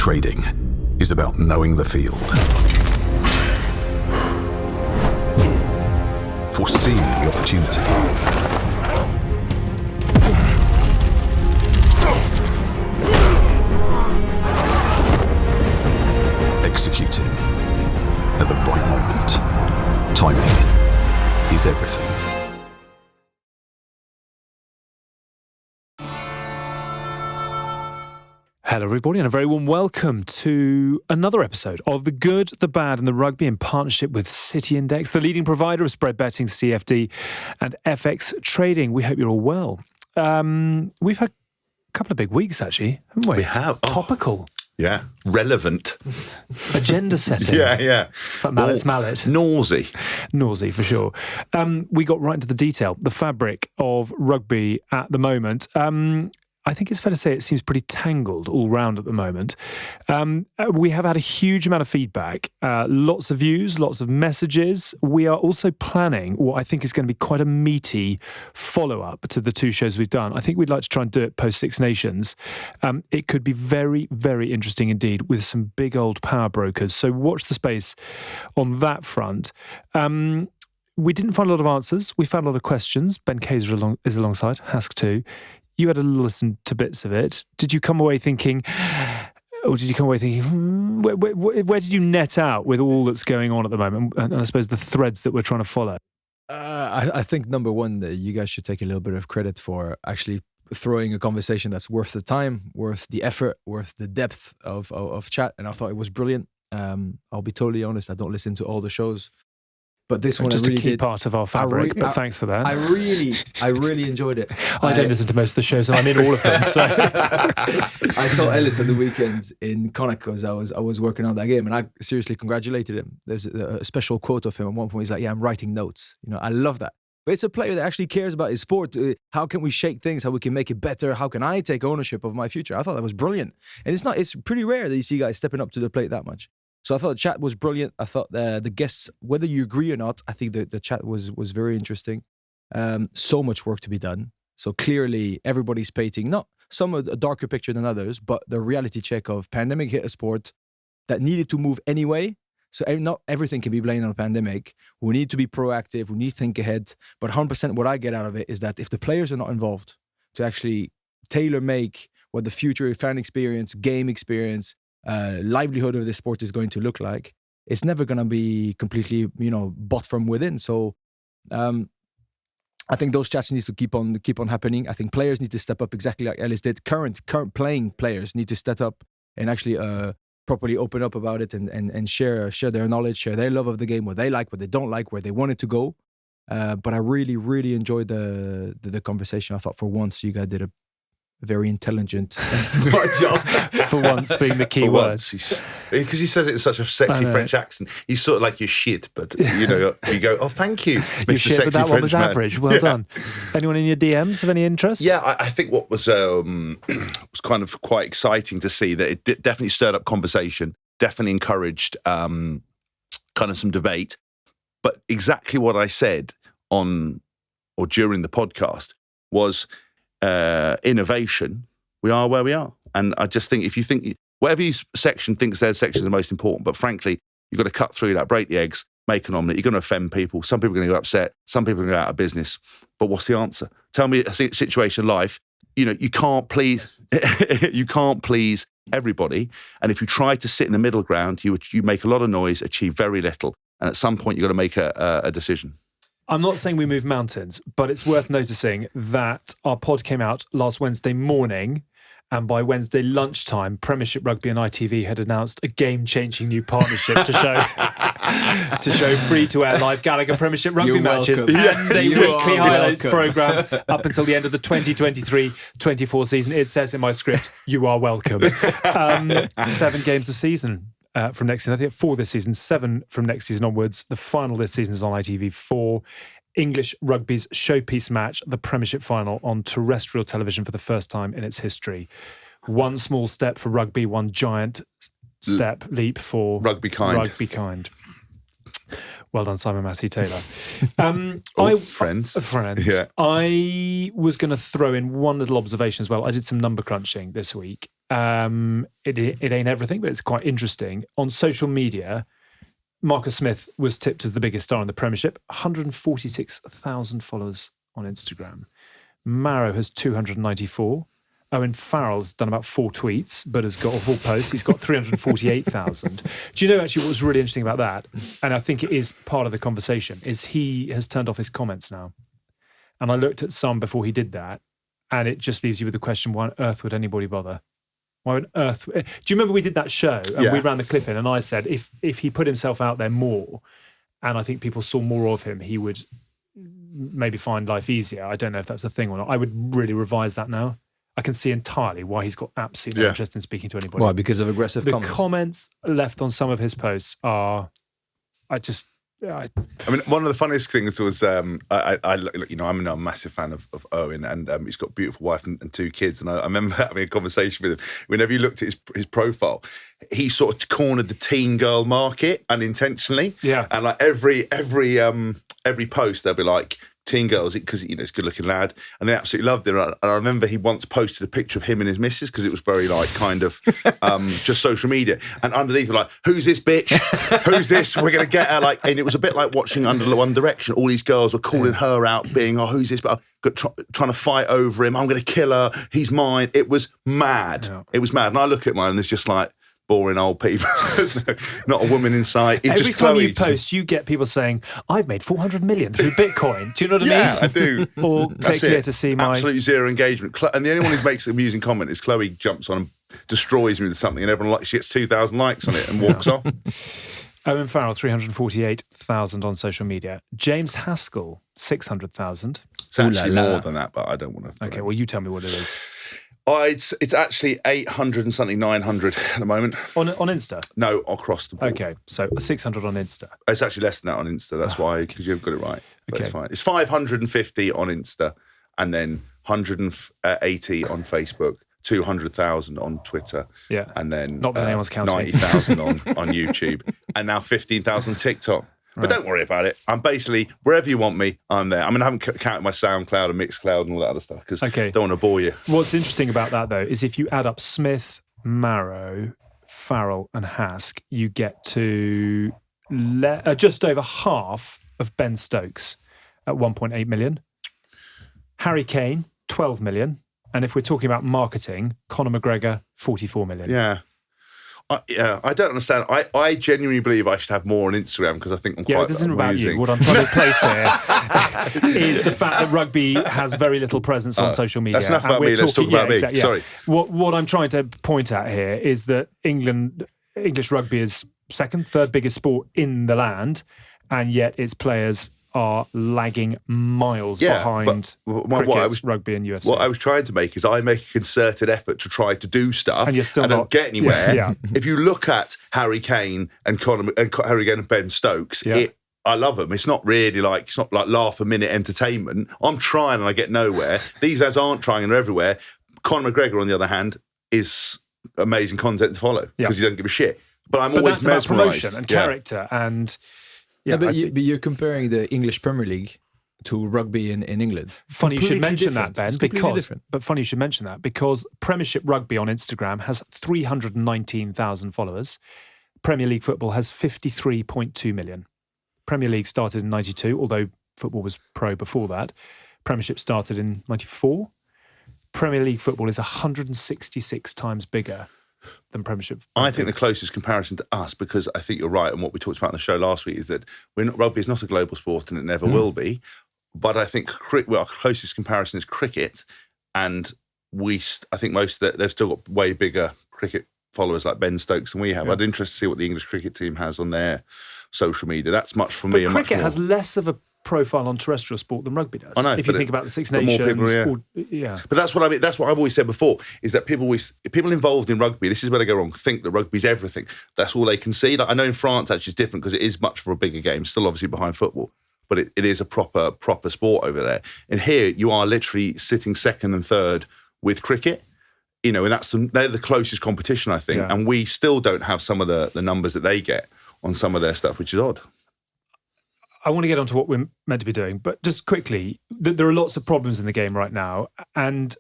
Trading is about knowing the field, foreseeing the opportunity, executing at the right moment. Timing is everything. Hello everybody and a very warm welcome to another episode of The Good, The Bad and The Rugby in partnership with City Index, the leading provider of spread betting, CFD and FX trading. We hope you're all well. We've had a couple of big weeks actually, haven't we? We have. Topical. Yeah, relevant. Agenda setting. Yeah. It's like Mallet's mallet. Nausy for sure. We got right into the detail, the fabric of rugby at the moment. I think it's fair to say it seems pretty tangled all round at the moment. We have had a huge amount of feedback, lots of views, lots of messages. We are also planning what I think is going to be quite a meaty follow-up to the two shows we've done. I think we'd like to try and do it post Six Nations. It could be very, very interesting indeed with some big old power brokers. So watch the space on that front. We didn't find a lot of answers. We found a lot of questions. Ben Kaiser is alongside, Hask too. You had a listen to bits of it. Did you come away thinking, where did you net out with all that's going on at the moment? And I suppose the threads that we're trying to follow. I think number one, you guys should take a little bit of credit for actually throwing a conversation that's worth the time, worth the effort, worth the depth of chat. And I thought it was brilliant. I'll be totally honest, I don't listen to all the shows. But this one, just I really a key did. part of our fabric. But thanks for that. I really enjoyed it. I don't listen to most of the shows, and I'm in all of them. So I saw Ellis on the weekend in Connacht because I was working on that game, and I seriously congratulated him. There's a special quote of him at one point. He's like, "Yeah, I'm writing notes." I love that. But it's a player that actually cares about his sport. How can we shake things? How we can make it better? How can I take ownership of my future? I thought that was brilliant, and it's pretty rare that you see guys stepping up to the plate that much. So I thought the chat was brilliant. I thought the guests, whether you agree or not, I think the chat was very interesting. So much work to be done. So clearly everybody's painting, not some a darker picture than others, but the reality check of pandemic hit a sport that needed to move anyway. So not everything can be blamed on a pandemic. We need to be proactive. We need to think ahead. But 100% what I get out of it is that if the players are not involved to actually tailor-make what the future fan experience, game experience, livelihood of this sport is going to look like, it's never going to be completely, bought from within. So I think those chats need to keep on happening. I think players need to step up exactly like Ellis did. Current playing players need to step up and actually properly open up about it and share their knowledge, share their love of the game, what they like, what they don't like, where they want it to go. But I really, really enjoyed the conversation. I thought for once you guys did a very intelligent and smart job. For once being the key word. Because he says it in such a sexy French accent. He's sort of like you're shit, but you go, oh, thank you, Mr. You're shit, Sexy but that one was Frenchman. average. Well done. Anyone in your DMs of any interest? Yeah, I think what was kind of quite exciting to see that it definitely stirred up conversation, definitely encouraged kind of some debate. But exactly what I said on or during the podcast was innovation. We are where we are. And I just think if you think, whatever section thinks their section is the most important, but frankly, you've got to cut through that, break the eggs, make an omelette. You're going to offend people. Some people are going to get upset. Some people are going to go out of business. But what's the answer? Tell me a situation in life. You can't please everybody. And if you try to sit in the middle ground, you make a lot of noise, achieve very little. And at some point, you've got to make a decision. I'm not saying we move mountains, but it's worth noticing that our pod came out last Wednesday morning, and by Wednesday lunchtime, Premiership Rugby and ITV had announced a game-changing new partnership to show free-to-air live Gallagher Premiership Rugby matches and a weekly highlights programme up until the end of the 2023-24 season. It says in my script, you are welcome. 7 games a season. From next season, I think 4 this season, 7 from next season onwards. The final this season is on ITV4. English Rugby's showpiece match, the Premiership final on terrestrial television for the first time in its history. One small step for rugby, one giant leap for Rugby kind. Well done, Simon Massey-Taylor. Friends. Yeah. I was going to throw in one little observation as well. I did some number crunching this week. It ain't everything, but it's quite interesting. On social media, Marcus Smith was tipped as the biggest star in the Premiership, 146,000 followers on Instagram. Marrow has 294. Owen Farrell's done about 4 tweets, but has got a full post. He's got 348,000. Do you know actually what was really interesting about that? And I think it is part of the conversation, is he has turned off his comments now. And I looked at some before he did that, and it just leaves you with the question, why on earth would anybody bother? Why on earth? Do you remember we did that show and we ran the clip in, and I said if he put himself out there more, and I think people saw more of him, he would maybe find life easier. I don't know if that's a thing or not. I would really revise that now. I can see entirely why he's got absolutely no interest in speaking to anybody. Why? Because of aggressive comments? The comments left on some of his posts are, I mean, one of the funniest things was, I'm a massive fan of Owen, and he's got a beautiful wife and 2 kids. And I remember having a conversation with him. Whenever you looked at his profile, he sort of cornered the teen girl market unintentionally. Yeah. And like every post, they'll be like, teen girls, because he's a good-looking lad, and they absolutely loved it. And I remember he once posted a picture of him and his missus, because it was very like kind of just social media. And underneath, like, who's this bitch? Who's this? We're gonna get her. Like, and it was a bit like watching Under the One Direction. All these girls were calling her out, being, oh, who's this? But trying to fight over him. I'm gonna kill her. He's mine. It was mad. Yeah. It was mad. And I look at mine, and there's just like boring old people. Not a woman in sight. Every time you post, you get people saying, I've made 400 million through Bitcoin. Do you know what I mean? Yeah, I do. Or click here to see my... Absolutely zero engagement. And the only one who makes an amusing comment is Chloe jumps on and destroys me with something, and everyone she gets 2,000 likes on it and walks off. Owen Farrell, 348,000 on social media. James Haskell, 600,000. It's actually more than that, but I don't want to... Okay, well, you tell me what it is. It's actually 800 and something, 900 at the moment. On Insta? No, across the board. Okay, so 600 on Insta. It's actually less than that on Insta. That's why, because you've got it right. But it's fine. It's 550 on Insta, and then 180 on Facebook, 200,000 on Twitter. Yeah. And then not that anyone's counting. 90,000 on YouTube, and now 15,000 TikTok. But don't worry about it. I'm basically, wherever you want me, I'm there. I mean, I haven't counted my SoundCloud and Mixcloud and all that other stuff, because I don't want to bore you. What's interesting about that, though, is if you add up Smith, Marrow, Farrell and Hask, you get to just over half of Ben Stokes at 1.8 million. Harry Kane, 12 million. And if we're talking about marketing, Conor McGregor, 44 million. Yeah. I don't understand. I genuinely believe I should have more on Instagram, because I think I'm quite amusing. This isn't about you. What I'm trying to place here is the fact that rugby has very little presence on social media. That's enough about me. Let's talk about me. Exactly, Sorry. What I'm trying to point at here is that English rugby is second, third biggest sport in the land, and yet its players are lagging miles behind cricket, rugby and UFC. What I was trying to make is I make a concerted effort to try to do stuff, and you're still don't get anywhere. Yeah. If you look at Harry Kane and Harry Kane and Ben Stokes, I love them. It's not like laugh a minute entertainment. I'm trying and I get nowhere. These lads aren't trying and they're everywhere. Conor McGregor, on the other hand, is amazing content to follow because he doesn't give a shit. But I'm always mesmerised. Promotion and character and... Yeah, but you're comparing the English Premier League to rugby in England. Funny you should mention that, Ben, but funny you should mention that because Premiership Rugby on Instagram has 319,000 followers. Premier League football has 53.2 million. Premier League started in 92, although football was pro before that. Premiership started in 94. Premier League football is 166 times bigger than Premiership. I think the closest comparison to us, because I think you're right, and what we talked about in the show last week, is that rugby is not a global sport and it never will be. But I think our closest comparison is cricket, and I think they've still got way bigger cricket followers like Ben Stokes than we have. I'd be interested to see what the English cricket team has on their social media. That's much for me. But cricket has less of a profile on terrestrial sport than rugby does. I know, if you think about the Six Nations. More people, But that's what I mean. That's what I've always said before, is that people involved in rugby, this is where they go wrong, think that rugby's everything. That's all they can see. Like, I know in France actually it's different because it is much for a bigger game, still obviously behind football, but it is a proper sport over there. And here you are literally sitting second and third with cricket. And they're the closest competition, I think. Yeah. And we still don't have some of the numbers that they get on some of their stuff, which is odd. I want to get on to what we're meant to be doing, but just quickly, there are lots of problems in the game right now, and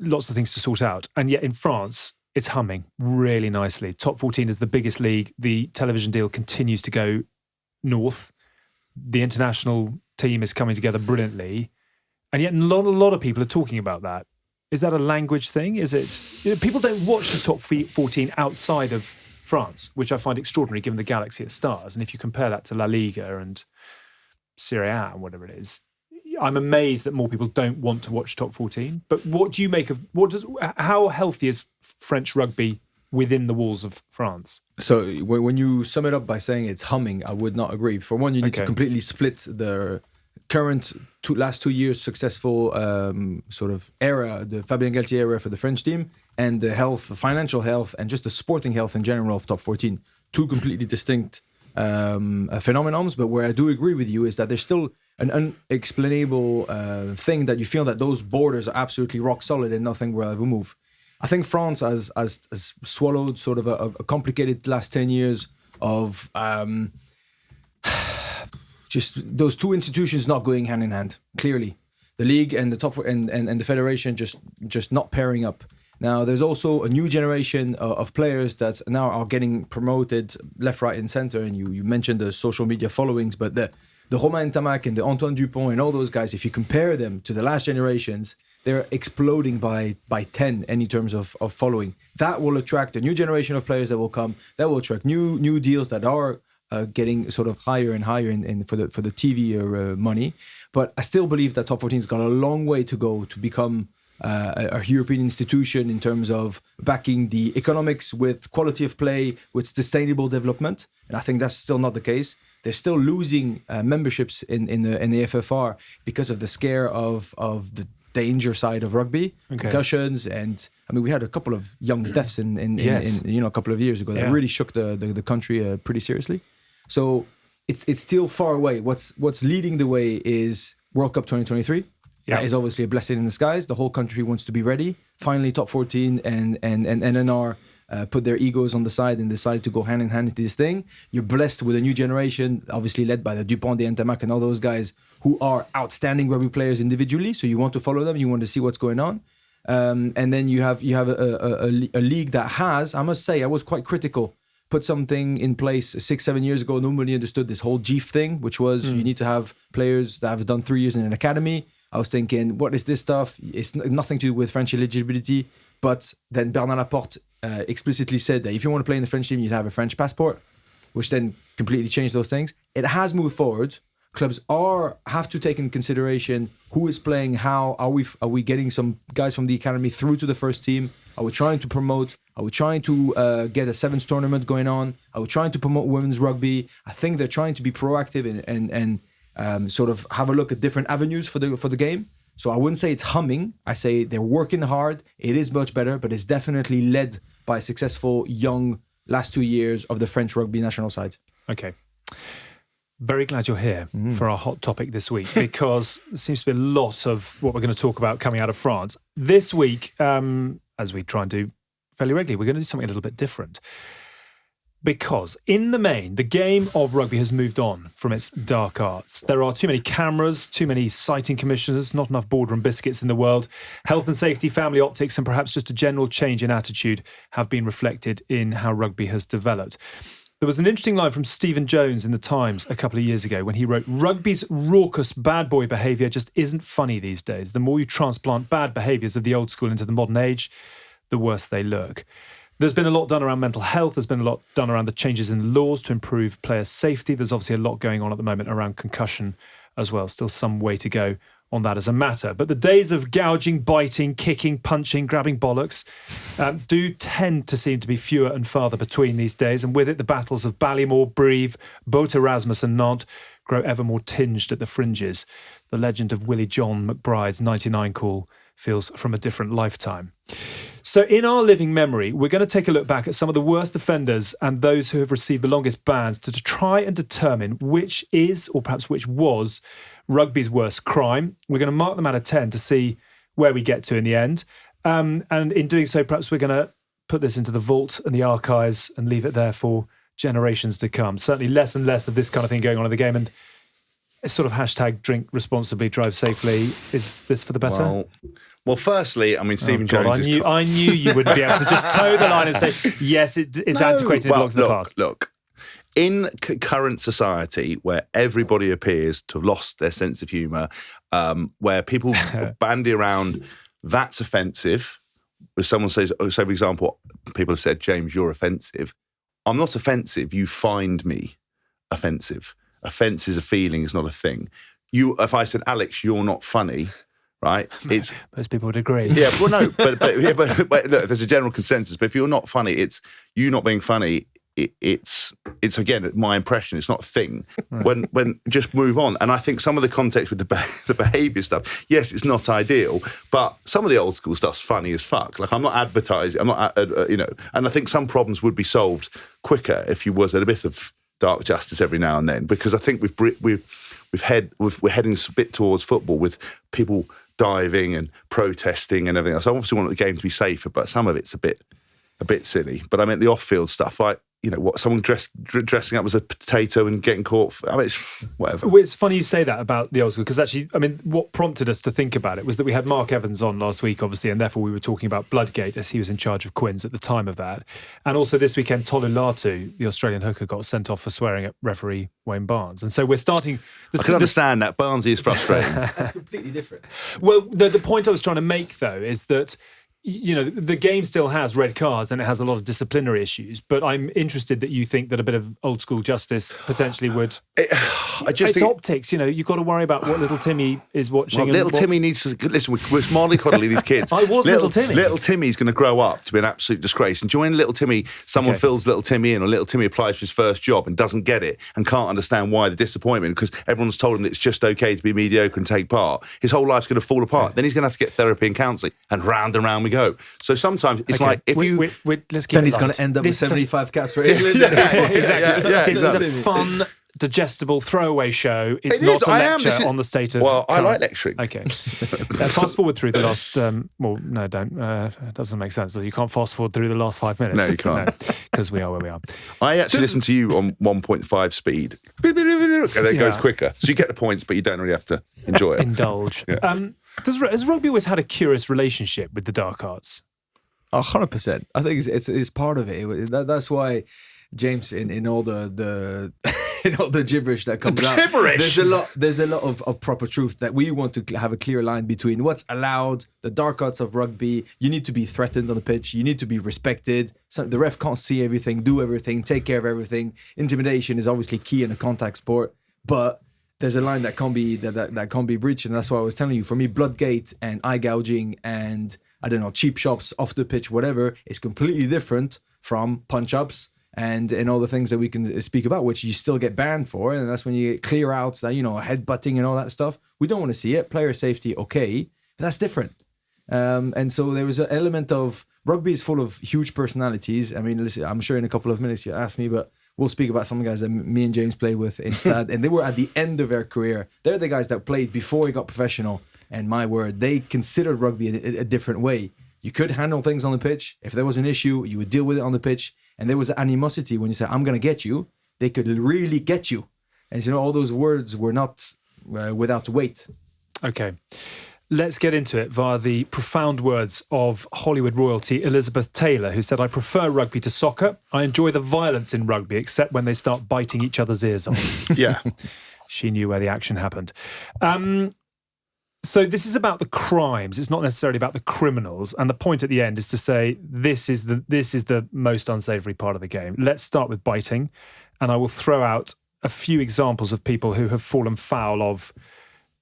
lots of things to sort out. And yet in France, it's humming really nicely. Top 14 is the biggest league. The television deal continues to go north. The international team is coming together brilliantly. And yet a lot of people are talking about that. Is that a language thing? Is it... people don't watch the top 14 outside of France, which I find extraordinary given the galaxy it stars. And if you compare that to La Liga and Serie A and whatever it is, I'm amazed that more people don't want to watch top 14. But what do you make of... how healthy is French rugby within the walls of France? So when you sum it up by saying it's humming, I would not agree. For one, you need to completely split the current last 2 years successful sort of era, the Fabien Galtier era for the French team, and the health, the financial health, and just the sporting health in general of top 14. Two completely distinct phenomenons, but where I do agree with you is that there's still an unexplainable thing that you feel that those borders are absolutely rock solid and nothing will ever move. I think France has swallowed sort of a complicated last 10 years of just those two institutions not going hand in hand. Clearly, the league and the top and the federation just not pairing up. Now, there's also a new generation of players that now are getting promoted left, right, and center. And you mentioned the social media followings, but the Romain Ntamack and the Antoine Dupont and all those guys, if you compare them to the last generations, they're exploding by 10 in terms of following. That will attract a new generation of players that will come. That will attract new deals that are getting sort of higher and higher for the TV money. But I still believe that top 14's got a long way to go to become a European institution in terms of backing the economics with quality of play, with sustainable development. And I think that's still not the case. They're still losing memberships in the FFR because of the scare of the danger side of rugby, concussions, and I mean we had a couple of young deaths in a couple of years ago that really shook the country pretty seriously. So it's still far away. What's leading the way is World Cup 2023. Yeah. That is obviously a blessing in disguise. The whole country wants to be ready. Finally, top 14 and NNR put their egos on the side and decided to go hand in hand into this thing. You're blessed with a new generation, obviously led by the Dupont, the Ntamack, and all those guys who are outstanding rugby players individually. So you want to follow them, you want to see what's going on, and then you have a league that has, I must say, I was quite critical. Put something in place 6-7 years ago. Nobody understood this whole GIF thing, which was you need to have players that have done 3 years in an academy. I was thinking, what is this stuff? It's nothing to do with French eligibility. But then Bernard Laporte explicitly said that if you want to play in the French team, you'd have a French passport, which then completely changed those things. It has moved forward. Clubs have to take in consideration who is playing how. Are we getting some guys from the academy through to the first team? Are we trying to promote? Are we trying to get a sevens tournament going on? Are we trying to promote women's rugby? I think they're trying to be proactive and sort of have a look at different avenues for the game. So I wouldn't say it's humming. I say they're working hard. It is much better, but it's definitely led by a successful young last 2 years of the French rugby national side. Okay. Very glad you're here for our hot topic this week, because there seems to be a lot of what we're going to talk about coming out of France. This week, as we try and do fairly regularly, we're going to do something a little bit different. Because in the main, the game of rugby has moved on from its dark arts. There are too many cameras, too many sighting commissioners, not enough boardroom biscuits in the world. Health and safety, family optics, and perhaps just a general change in attitude have been reflected in how rugby has developed. There was an interesting line from Stephen Jones in The Times a couple of years ago when he wrote, "Rugby's raucous bad boy behaviour just isn't funny these days. The more you transplant bad behaviours of the old school into the modern age, the worse they look." There's been a lot done around mental health. There's been a lot done around the changes in laws to improve player safety. There's obviously a lot going on at the moment around concussion as well. Still some way to go on that as a matter. But the days of gouging, biting, kicking, punching, grabbing bollocks do tend to seem to be fewer and farther between these days. And with it, the battles of Ballymore, Brive, Boat Erasmus and Nantes grow ever more tinged at the fringes. The legend of Willie John McBride's 99 call feels from a different lifetime. So in our living memory, we're going to take a look back at some of the worst offenders and those who have received the longest bans to try and determine which is, or perhaps which was, rugby's worst crime. We're going to mark them out of 10 to see where we get to in the end. And in doing so, perhaps we're going to put this into the vault and the archives and leave it there for generations to come. Certainly less and less of this kind of thing going on in the game. And it's sort of hashtag drink responsibly, drive safely. Is this for the better? Well, Well, firstly, I mean, Stephen God, Jones I knew you wouldn't be able to just toe the line and say, yes, it's antiquated, it belongs in the past. Look, in current society where everybody appears to have lost their sense of humour, where people bandy around, that's offensive. If someone says, so for example, people have said, James, you're offensive. I'm not offensive. You find me offensive. Offence is a feeling, it's not a thing. If I said, Alex, you're not funny, right? It's most people would agree. Yeah, well, no, but look, there's a general consensus. But if you're not funny, it's you not being funny. It's again my impression. It's not a thing. When just move on. And I think some of the context with the behaviour stuff. Yes, it's not ideal, but some of the old school stuff's funny as fuck. Like I'm not advertising. I'm not And I think some problems would be solved quicker if you was at a bit of dark justice every now and then. Because I think we're heading a bit towards football with people diving and protesting and everything else. I obviously want the game to be safer, but some of it's a bit silly. But I mean, the off-field stuff, like, someone dressing up as a potato and getting caught. I mean, it's whatever. Well, it's funny you say that about the old school, because actually, I mean, what prompted us to think about it was that we had Mark Evans on last week, obviously, and therefore we were talking about Bloodgate as he was in charge of Quins at the time of that. And also this weekend, Tolu Latu, the Australian hooker, got sent off for swearing at referee Wayne Barnes. And so we're starting... I can understand that. Barnesy is frustrating. That's completely different. Well, the point I was trying to make, though, is that the game still has red cards and it has a lot of disciplinary issues, but I'm interested that you think that a bit of old school justice potentially would... It's optics, you've got to worry about what little Timmy is watching. Well, little Timmy needs to... Listen, we're mollycoddling these kids. I was little Timmy. Little Timmy's going to grow up to be an absolute disgrace. And do you know when little Timmy, someone fills little Timmy in, or little Timmy applies for his first job and doesn't get it and can't understand why the disappointment, because everyone's told him that it's just okay to be mediocre and take part. His whole life's going to fall apart. Then he's going to have to get therapy and counselling, and round we go. So sometimes it's like if let's keep then it he's light. going to end up with 75 caps for England. Exactly. This exactly. is a fun, digestible throwaway show. It's not a lecture on the state of... Well, I like lecturing. Okay. Fast forward through the last... well, no, don't. It doesn't make sense. You can't fast forward through the last 5 minutes. No, you can't. Because we are where we are. I actually listen to you on 1.5 speed. And it goes quicker. So you get the points, but you don't really have to enjoy it. Indulge. Yeah. Has rugby always had a curious relationship with the dark arts? 100%. I think it's part of it. That's why James, in all the in all the gibberish that comes out, there's a lot of proper truth that we want to have a clear line between what's allowed, the dark arts of rugby. You need to be threatened on the pitch. You need to be respected. So the ref can't see everything, do everything, take care of everything. Intimidation is obviously key in a contact sport, but there's a line that can't be that can't be breached, and that's why I was telling you. For me, Bloodgate and eye gouging and cheap shops off the pitch, whatever, is completely different from punch ups and all the things that we can speak about, which you still get banned for, and that's when you get clear outs, headbutting and all that stuff. We don't want to see it. Player safety, okay, but that's different. And so there was an element of rugby is full of huge personalities. I mean, listen, I'm sure in a couple of minutes you ask me, but we'll speak about some guys that me and James played with in Stad, and they were at the end of their career. They're the guys that played before he got professional, and my word, they considered rugby a different way. You could handle things on the pitch. If there was an issue, you would deal with it on the pitch, and there was animosity when you said, I'm going to get you. They could really get you. And all those words were not without weight. Okay. Let's get into it via the profound words of Hollywood royalty Elizabeth Taylor, who said, I prefer rugby to soccer. I enjoy the violence in rugby, except when they start biting each other's ears off. Yeah. She knew where the action happened. So this is about the crimes. It's not necessarily about the criminals. And the point at the end is to say, this is the most unsavoury part of the game. Let's start with biting. And I will throw out a few examples of people who have fallen foul of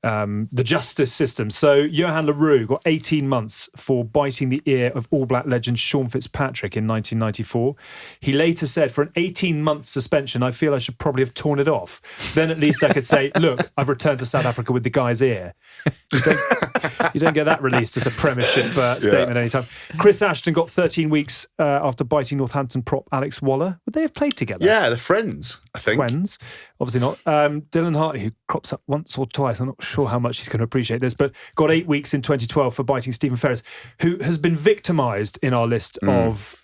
the justice system. So Johan LaRue got 18 months for biting the ear of All Black legend Sean Fitzpatrick in 1994. He later said, for an 18-month suspension, I feel I should probably have torn it off. Then at least I could say, look, I've returned to South Africa with the guy's ear. You don't get that released as a premiership statement anytime. Chris Ashton got 13 weeks after biting Northampton prop Alex Waller. Would they have played together? Yeah, they're friends, I think. Friends. Obviously not. Dylan Hartley, who crops up once or twice, I'm not sure how much he's going to appreciate this, but got 8 weeks in 2012 for biting Stephen Ferris, who has been victimised in our list of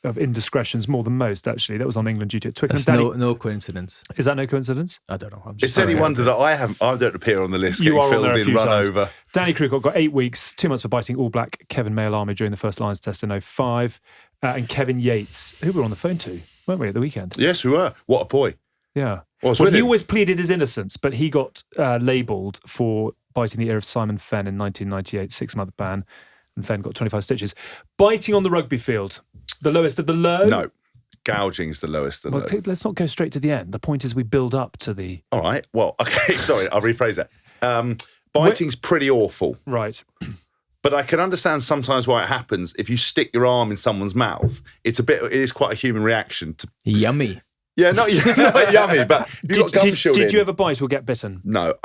of indiscretions more than most, actually. That was on England duty at Twickenham. That's no coincidence. Is that no coincidence? I don't know. It's any wonder that I don't appear on the list. You are on there a filled few in, run times. over. Danny Crewcock got 8 weeks, 2 months for biting All Black Kevin Mailami during the first Lions test in 2005. And Kevin Yates, who we were on the phone to, weren't we, at the weekend? Yes, we were. What a boy. Yeah. Well, He always pleaded his innocence, but he got labelled for biting the ear of Simon Fenn in 1998, 6-month ban, and Fenn got 25 stitches. Biting on the rugby field, the lowest of the low? No. Gouging is the lowest of the low. Let's not go straight to the end. The point is we build up to the... All right. Well, okay. Sorry, I'll rephrase that. Biting's pretty awful. Right. But I can understand sometimes why it happens. If you stick your arm in someone's mouth, it is quite a human reaction to... Yummy. Yeah, not yummy, but if you got gum shield in... Did you ever bite or get bitten? No.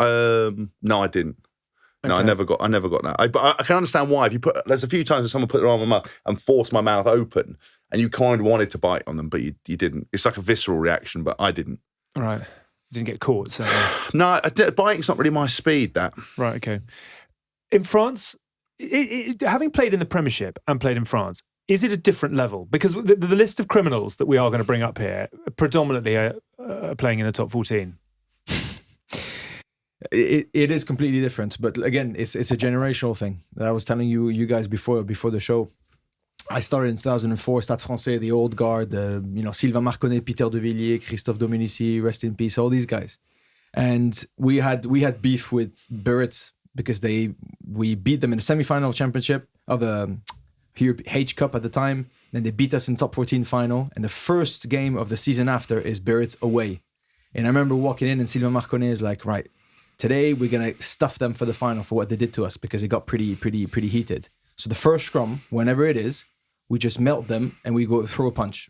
No, I didn't. No, Okay. I never got that. But I can understand why. There's a few times when someone put their arm in my mouth and forced my mouth open, and you kind of wanted to bite on them, but you didn't. It's like a visceral reaction, but I didn't. All right. You didn't get caught, so... No, biting's not really my speed, that. Right, okay. In France, having played in the Premiership and played in France, is it a different level? Because the list of criminals that we are going to bring up here predominantly are playing in the top 14. It is completely different, but again, it's a generational thing. I was telling you guys before the show. I started in 2004, Stade Français, the old guard, Sylvain Marconnet, Peter de Villiers, Christophe Dominici, rest in peace, all these guys. And we had beef with Biarritz because we beat them in the semi-final championship of the H Cup at the time. Then they beat us in the top 14 final. And the first game of the season after is Biarritz away. And I remember walking in and Sylvain Marconnet is like, right, today we're going to stuff them for the final for what they did to us because it got pretty heated. So the first scrum, whenever it is, we just melt them and we go throw a punch.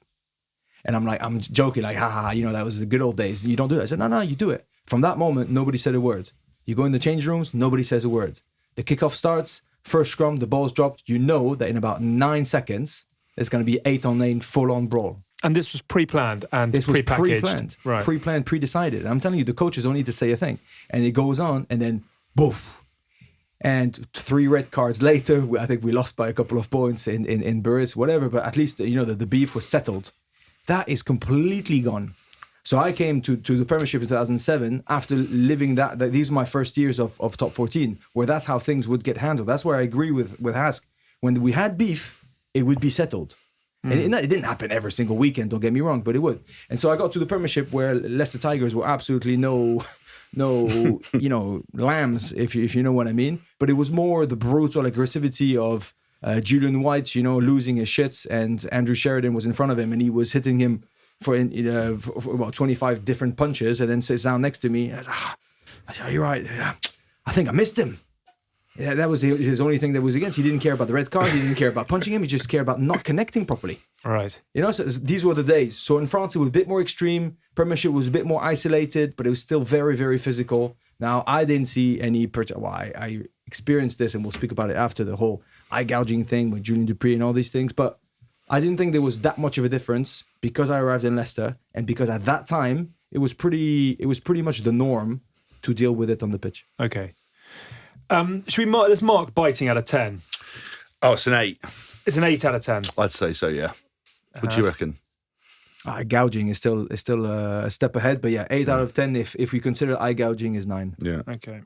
And I'm joking, like, that was the good old days. You don't do that. I said, no, you do it. From that moment, nobody said a word. You go in the change rooms, nobody says a word. The kickoff starts, first scrum, the ball's dropped. You know that in about 9 seconds, there's going to be 8-on-8 full-on brawl. And this was pre-planned and this was pre-packaged. Pre-planned, right. Pre-planned, pre-decided. And I'm telling you, the coaches don't need to say a thing. And it goes on, and then, boof. And 3 red cards later, I think we lost by a couple of points in Biarritz, whatever. But at least, the beef was settled. That is completely gone. So I came to the Premiership in 2007 after living that these were my first years of top 14, where that's how things would get handled. That's where I agree with Hask. When we had beef, it would be settled. And it didn't happen every single weekend, don't get me wrong, but it would. And so I got to the Premiership where Leicester Tigers were absolutely no lambs, if you know what I mean. But it was more the brutal aggressivity of Julian White, losing his shits, and Andrew Sheridan was in front of him and he was hitting him for about 25 different punches, and then sits down next to me and I said, you're right, I think I missed him. Yeah, that was his only thing that was against. He didn't care about the red card, he didn't care about punching him, he just cared about not connecting properly. Right. So these were the days. So in France it was a bit more extreme, Premiership was a bit more isolated, but it was still very, very physical. Now I didn't see any I experienced this, and we'll speak about it after, the whole eye gouging thing with Julien Dupree and all these things, but I didn't think there was that much of a difference because I arrived in Leicester, and because at that time it was pretty much the norm to deal with it on the pitch. Okay. Let's mark biting out of 10. Oh, it's an 8. It's an 8 out of 10. I'd say so, yeah. What do you reckon? Gouging is still a step ahead, but yeah, 8 out of 10 if we consider eye gouging is 9. Yeah. Okay.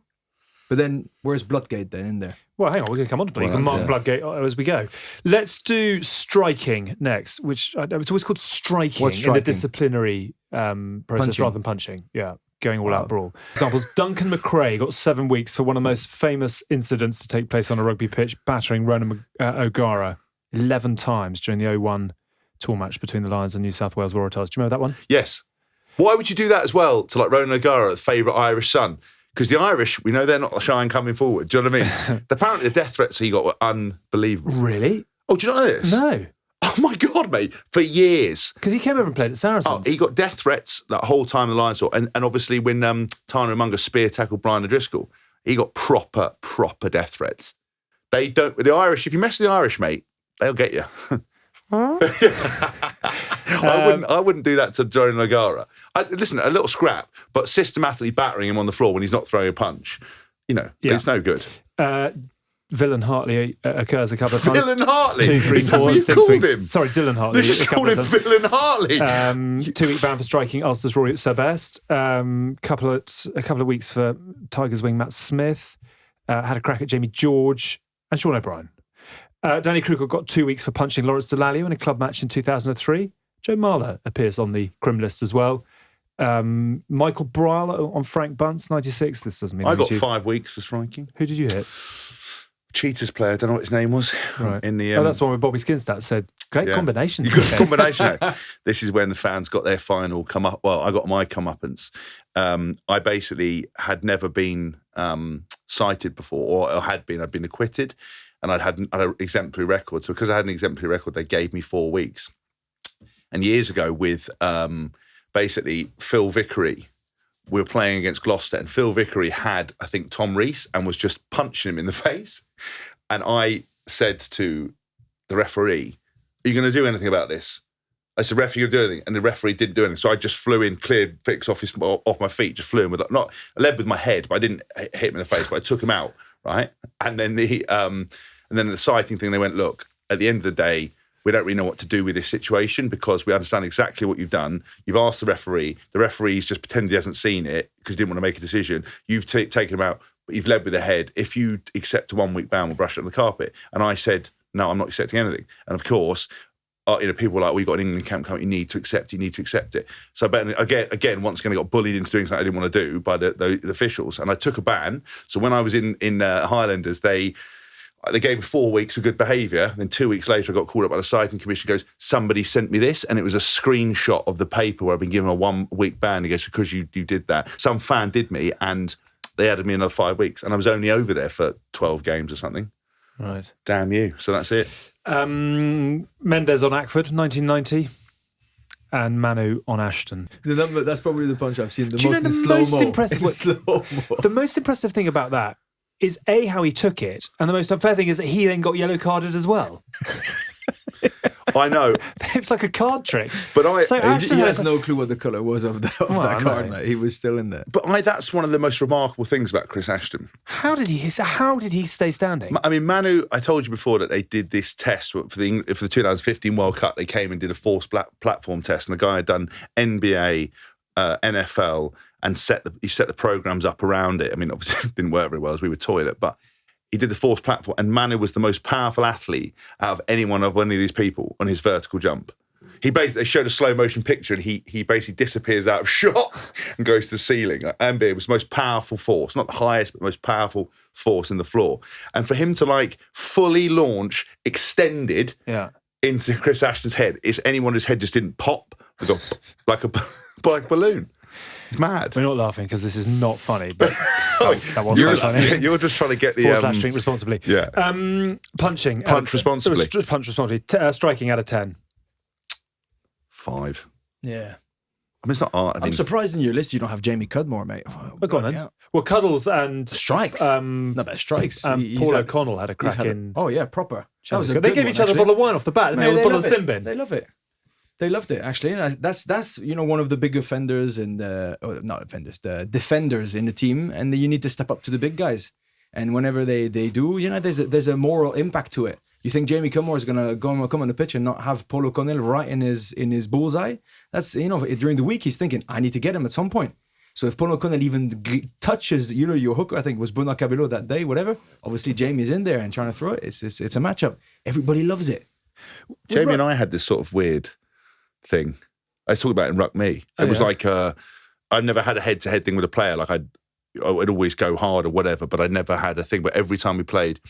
But then where's Bloodgate then in there? Well, hang on, we're going to come on to Bloodgate. You can mark Bloodgate as we go. Let's do striking next, which it's always called striking, in the disciplinary process Punching. rather than punching. Yeah, going all out brawl. Examples, Duncan McRae got 7 weeks for one of the most famous incidents to take place on a rugby pitch, battering Ronan O'Gara 11 times during the 0-1 tour match between the Lions and New South Wales Waratahs. Do you remember that one? Yes. Why would you do that as well to like Ronan O'Gara, the favourite Irish son? Because the Irish, we know they're not shy in coming forward. Do you know what I mean? Apparently the death threats he got were unbelievable. Really? Oh, do you not know this? No. Oh my God, mate. For years. Because he came over and played at Saracens. He got death threats that whole time the Lions saw. And obviously when Tana Umunga spear tackled Brian O'Driscoll, he got proper death threats. They don't, the Irish, if you mess with the Irish, mate, they'll get you. I wouldn't do that to Ronan O'Gara. Listen, a little scrap, but systematically battering him on the floor when he's not throwing a punch, it's no good. Villain Hartley occurs a couple of times. Villain Hartley? 2, 3, Is that 4, what you 6 called weeks. him? Sorry, Dylan Hartley. They just called him Villain Hartley. 2-week ban for striking Ulster's Rory at Best. A couple of weeks for Tigers wing Matt Smith. Had a crack at Jamie George and Sean O'Brien. Danny Kruger got 2 weeks for punching Lawrence Delalio in a club match in 2003. Joe Marler appears on the crim list as well. Michael Bryle on Frank Bunce, 96. This doesn't mean I got 5 weeks for striking. Who did you hit? Cheetahs player, I don't know what his name was. Right. In the that's the one where Bobby Skinstad said, great combination. You got a combination. This is when the fans got their final come up. Well, I got my comeuppance. I basically had never been cited before, or had been. I'd been acquitted, and I had an exemplary record. So because I had an exemplary record, they gave me 4 weeks. And years ago with basically Phil Vickery, we were playing against Gloucester, and Phil Vickery had, I think, Tom Rees and was just punching him in the face. And I said to the referee, are you going to do anything about this? I said, referee, you're going to do anything? And the referee didn't do anything. So I just flew in, cleared Fix off my feet, just flew in with, I led with my head, but I didn't hit him in the face, but I took him out, right? And then the citing thing, they went, look, at the end of the day, we don't really know what to do with this situation because we understand exactly what you've done. You've asked the referee's just pretended he hasn't seen it because he didn't want to make a decision. You've taken him out, but you've led with the head. If you accept a 1 week ban, we'll brush it on the carpet. And I said, no, I'm not accepting anything. And of course, people were like, well, you've got an England camp coming, you need to accept it. So again, once again, I got bullied into doing something I didn't want to do by the officials. And I took a ban. So when I was in Highlanders, they gave me 4 weeks for good behaviour. Then 2 weeks later, I got called up by the citing commission. Goes, somebody sent me this, and it was a screenshot of the paper where I've been given a 1 week ban. He goes, because you did that. Some fan did me, and they added me another 5 weeks, and I was only over there for 12 games or something. Right. Damn you. So that's it. Mendes on Ackford, 1990. And Manu on Ashton. That's probably the punch I've seen the Do you most know in the slow-mo. The most impressive thing about that is A, how he took it, and the most unfair thing is that he then got yellow carded as well. I know. It's like a card trick. But he has no clue what the colour was of that card, mate. He was still in there. But that's one of the most remarkable things about Chris Ashton. How did he stay standing? I mean, Manu, I told you before that they did this test for the 2015 World Cup. They came and did a forced platform test, and the guy had done NBA, NFL, and he set the programs up around it. I mean, obviously it didn't work very well as we were toilet, but he did the forced platform, and Manu was the most powerful athlete out of any of these people on his vertical jump. They showed a slow motion picture, and he basically disappears out of shot and goes to the ceiling. NBA was the most powerful force, not the highest, but the most powerful force in the floor. And for him to fully launch, extended into Chris Ashton's head, is anyone whose head just didn't pop like a balloon. It's mad. We're not laughing because this is not funny, but that wasn't funny. You're just trying to get the... drink responsibly. Yeah. Punching. Punch responsibly. Punch responsibly. Striking out of 10. 5. Yeah. I mean, it's not art. I'm surprised in your list you don't have Jamie Cudmore, mate. Go on then. Yeah. Well, Cuddles and... Strikes. Not bad strikes. Paul O'Connell had a crack in... Oh, yeah, proper. They gave each other a bottle of wine off the bat, didn't they? With a bottle of sin bin. They love it. They loved it, actually. That's one of the big offenders the defenders in the team, and you need to step up to the big guys. And whenever they do, there's a moral impact to it. You think Jamie Cudmore is gonna come on the pitch and not have Paul O'Connell right in his bullseye? That's during the week he's thinking, I need to get him at some point. So if Paul O'Connell even touches, your hooker, I think it was Bruno Cabello that day, whatever. Obviously Jamie's in there and trying to throw it. It's a matchup. Everybody loves it. Jamie and I had this sort of weird thing. I was talking about it in Rugby. It was like I've never had a head-to-head thing with a player. Like I'd always go hard or whatever, but I never had a thing. But every time we played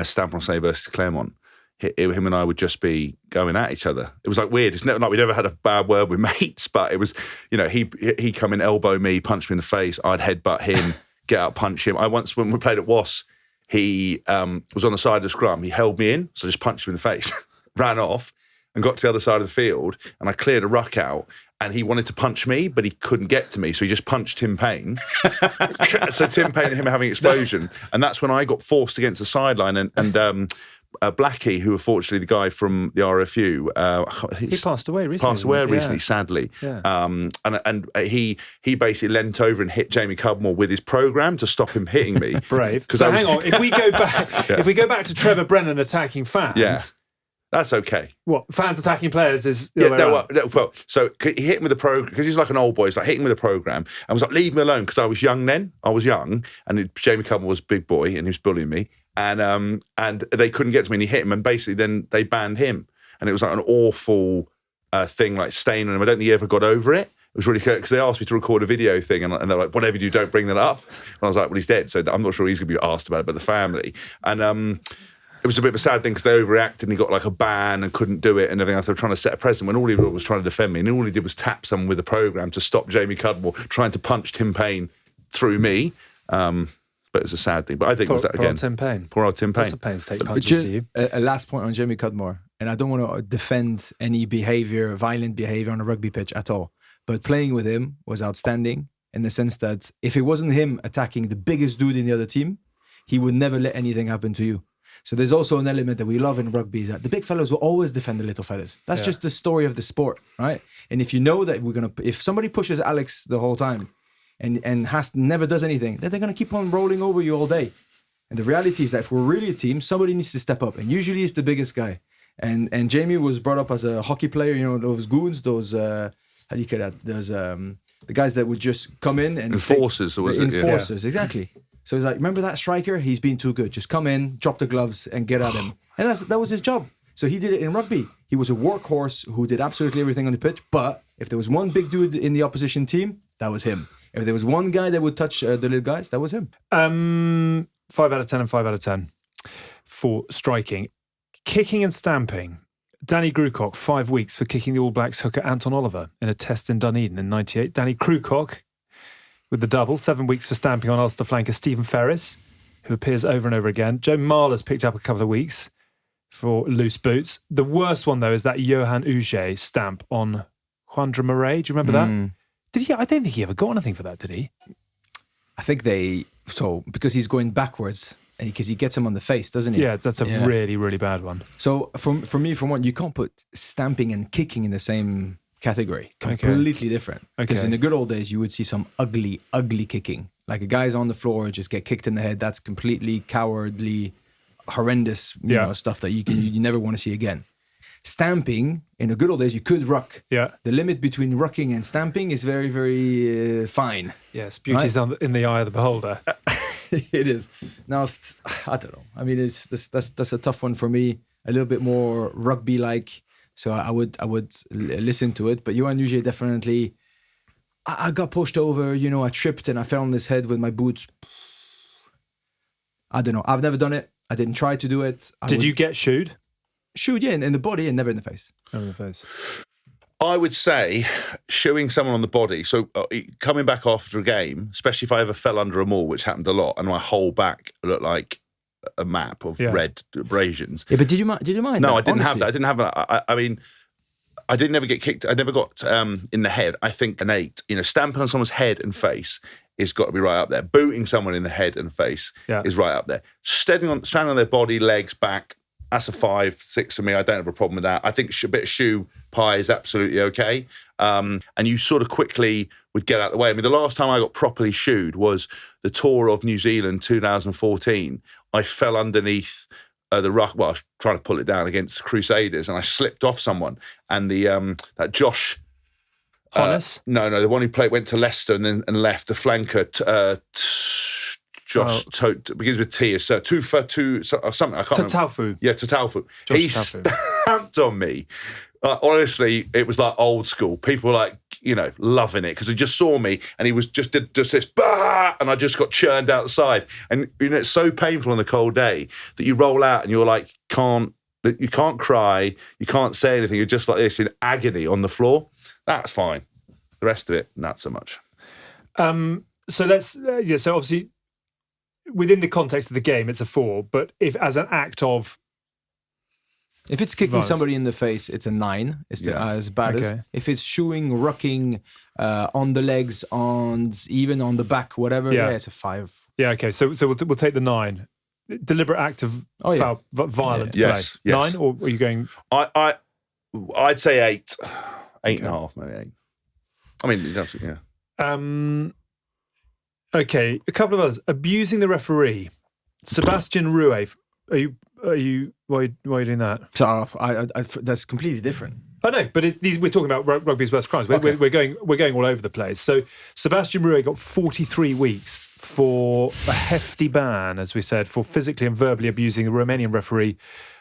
Stamford versus Claremont, him and I would just be going at each other. It was like weird. It's never like we never had a bad word with mates, but it was, he come in, elbow me, punch me in the face. I'd headbutt him, get out, punch him. When we played at Was, he was on the side of the scrum. He held me in, so I just punched him in the face, ran off, and got to the other side of the field, and I cleared a ruck out, and he wanted to punch me, but he couldn't get to me, so he just punched Tim Payne. So Tim Payne and him having an explosion, and that's when I got forced against the sideline, and Blackie, who unfortunately the guy from the RFU, He passed away recently. Sadly. Yeah. And he basically leant over and hit Jamie Cudmore with his program to stop him hitting me. Brave. So hang on, if we go back, to Trevor Brennan attacking fans, that's okay. What, fans attacking players is so he hit him with the program because he's like an old boy. He's like hitting with the program. I was like, leave me alone, because I was young then. And Jamie Cudmore was a big boy and he was bullying me. And they couldn't get to me, and he hit him, and basically then they banned him, and it was like an awful thing, like staying on him. I don't think he ever got over it. It was really because they asked me to record a video thing, and they're like, whatever you do, don't bring that up. And I was like, well, he's dead, so I'm not sure he's going to be asked about it, but the family. And it was a bit of a sad thing because they overreacted and he got like a ban and couldn't do it and everything else. They were trying to set a precedent when all he was trying to defend me, and all he did was tap someone with a program to stop Jamie Cudmore trying to punch Tim Payne through me. But it was a sad thing. But I think it was that again. Poor old Tim Payne. Lots of pains take punches for you. A last point on Jamie Cudmore, and I don't want to defend any violent behavior on a rugby pitch at all, but playing with him was outstanding in the sense that if it wasn't him attacking the biggest dude in the other team, he would never let anything happen to you. So there's also an element that we love in rugby, is that the big fellas will always defend the little fellas. That's just the story of the sport, right? And if you know that if somebody pushes Alex the whole time and Hask never does anything, then they're going to keep on rolling over you all day. And the reality is that if we're really a team, somebody needs to step up, and usually it's the biggest guy. And Jamie was brought up as a hockey player, those goons, those how do you call that? Those the guys that would just come in and enforcers, exactly. So he's like, remember that striker? He's been too good. Just come in, drop the gloves, and get at him. And that was his job. So he did it in rugby. He was a workhorse who did absolutely everything on the pitch. But if there was one big dude in the opposition team, that was him. If there was one guy that would touch the little guys, that was him. 5 out of 10 and 5 out of 10 for striking. Kicking and stamping. Danny Grucock, 5 weeks for kicking the All Blacks hooker Anton Oliver in a test in Dunedin in 98. Danny Grucock with the double, 7 weeks for stamping on Ulster flanker Stephen Ferris, who appears over and over again. Joe Marler's picked up a couple of weeks for loose boots. The worst one, though, is that Johan Uge stamp on Juandre Murray. Do you remember that? Did he? I don't think he ever got anything for that, did he? I think because he's going backwards, and because he gets him on the face, doesn't he? Yeah, that's a really, really bad one. So for me, for one, you can't put stamping and kicking in the same category. Completely different. Because in the good old days, you would see some ugly, ugly kicking. Like a guy's on the floor and just get kicked in the head. That's completely cowardly, horrendous, stuff that you never want to see again. Stamping, in the good old days, you could ruck. Yeah. The limit between rucking and stamping is very, very fine. Yes, beauty's in the eye of the beholder. It is. Now, I don't know. I mean, that's a tough one for me. A little bit more rugby-like. So I would listen to it. But Johan Uge definitely, I got pushed over, I tripped and I fell on his head with my boots. I don't know. I've never done it. I didn't try to do it. Did you get shooed? Shooed, yeah, in the body and never in the face. Never in the face. I would say shooing someone on the body. So coming back after a game, especially if I ever fell under a maul, which happened a lot, and my whole back looked like a map of red abrasions. Yeah, but did you mind? No, I didn't have that. I didn't have that. I mean, I didn't ever get kicked. I never got in the head. I think an 8. Stamping on someone's head and face is got to be right up there. Booting someone in the head and face is right up there. Standing on their body, legs, back. That's a 5, 6 for me. I don't have a problem with that. I think a bit of shoe pie is absolutely okay. And you sort of quickly would get out of the way. I mean, the last time I got properly shoed was the tour of New Zealand 2014. I fell underneath the ruck. Well, I was trying to pull it down against Crusaders, and I slipped off someone. And that Josh Hollis? No, the one who went to Leicester and left, the flanker. Josh, begins with T, is something, I can't remember. Tataufu. Yeah, Tataufu. He stamped on me. Honestly, it was like old school. People were like, loving it because he just saw me and he was did this, bah! And I just got churned out the side. And, it's so painful on the cold day that you roll out and you're like, you can't cry, you can't say anything. You're just like this in agony on the floor. That's fine. The rest of it, not so much. So that's, so obviously, within the context of the game, it's a 4. But if as an act of, if it's kicking somebody in the face, it's a 9. It's as bad as if it's shoeing, rucking on the legs, even on the back, whatever. Yeah, it's a 5. Yeah, okay. So we'll take the 9. deliberate act of foul, violent play. Yes. 9, or are you going? I'd say 8, 8.5, maybe 8. I mean, yeah. Okay, a couple of others. Abusing the referee. Sebastian Ruiz. Are you? Why are you doing that? So that's completely different. I know, but we're talking about rugby's worst crimes. We're going all over the place. So Sebastian Ruiz got 43 weeks for a hefty ban, as we said, for physically and verbally abusing the Romanian referee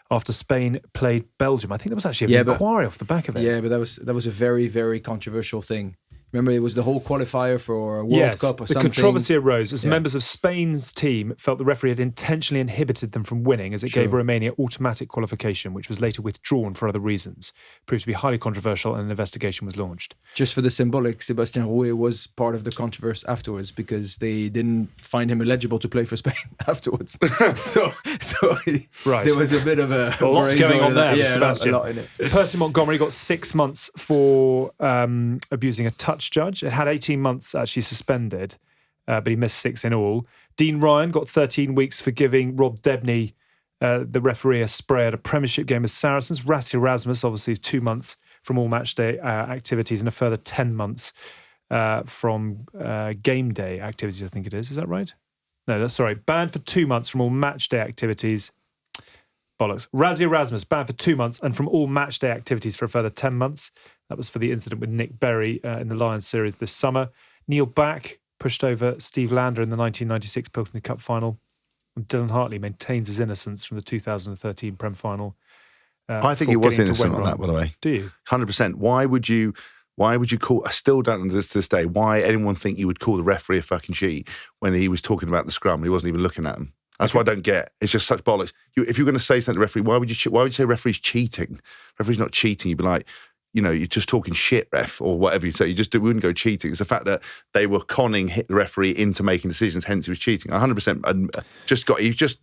after Spain played Belgium. I think there was actually an inquiry off the back of it. Yeah, but that was a very, very controversial thing. Remember, it was the whole qualifier for a World Cup or something. The controversy arose as members of Spain's team felt the referee had intentionally inhibited them from winning as it gave Romania automatic qualification, which was later withdrawn for other reasons. It proved to be highly controversial and an investigation was launched. Just for the symbolic, Sebastian Ruiz was part of the controversy afterwards because they didn't find him eligible to play for Spain afterwards. so there was a bit of a lot going on there. Yeah, Sebastian. a lot in it. Percy Montgomery got 6 months for abusing a touch judge. It had 18 months actually suspended, but he missed 6 in all. Dean Ryan got 13 weeks for giving Rob Debney, the referee, a spray at a Premiership game with Saracens. Rassi Erasmus, obviously, 2 months from all match day activities and a further 10 months from game day activities, I think it is. Is that right? No, that's sorry. Banned for 2 months from all match day activities. Bollocks. Rassi Erasmus, banned for 2 months and from all match day activities for a further 10 months. That was for the incident with Nick Berry in the Lions series this summer. Neil Back pushed over Steve Lander in the 1996 Pilkington Cup final. And Dylan Hartley maintains his innocence from the 2013 Prem final. I think he was innocent on that, by the way. Do you? 100%. Why would you call, I still don't understand to this day, why anyone think you would call the referee a fucking cheat when he was talking about the scrum and he wasn't even looking at him. That's what I don't get. It's just such bollocks. If you're going to say something to the referee, why would you say referee's cheating? Referee's not cheating. You'd be like, you're just talking shit, ref, or whatever you say. You wouldn't go cheating. It's the fact that they were conning the referee into making decisions, hence he was cheating. 100%.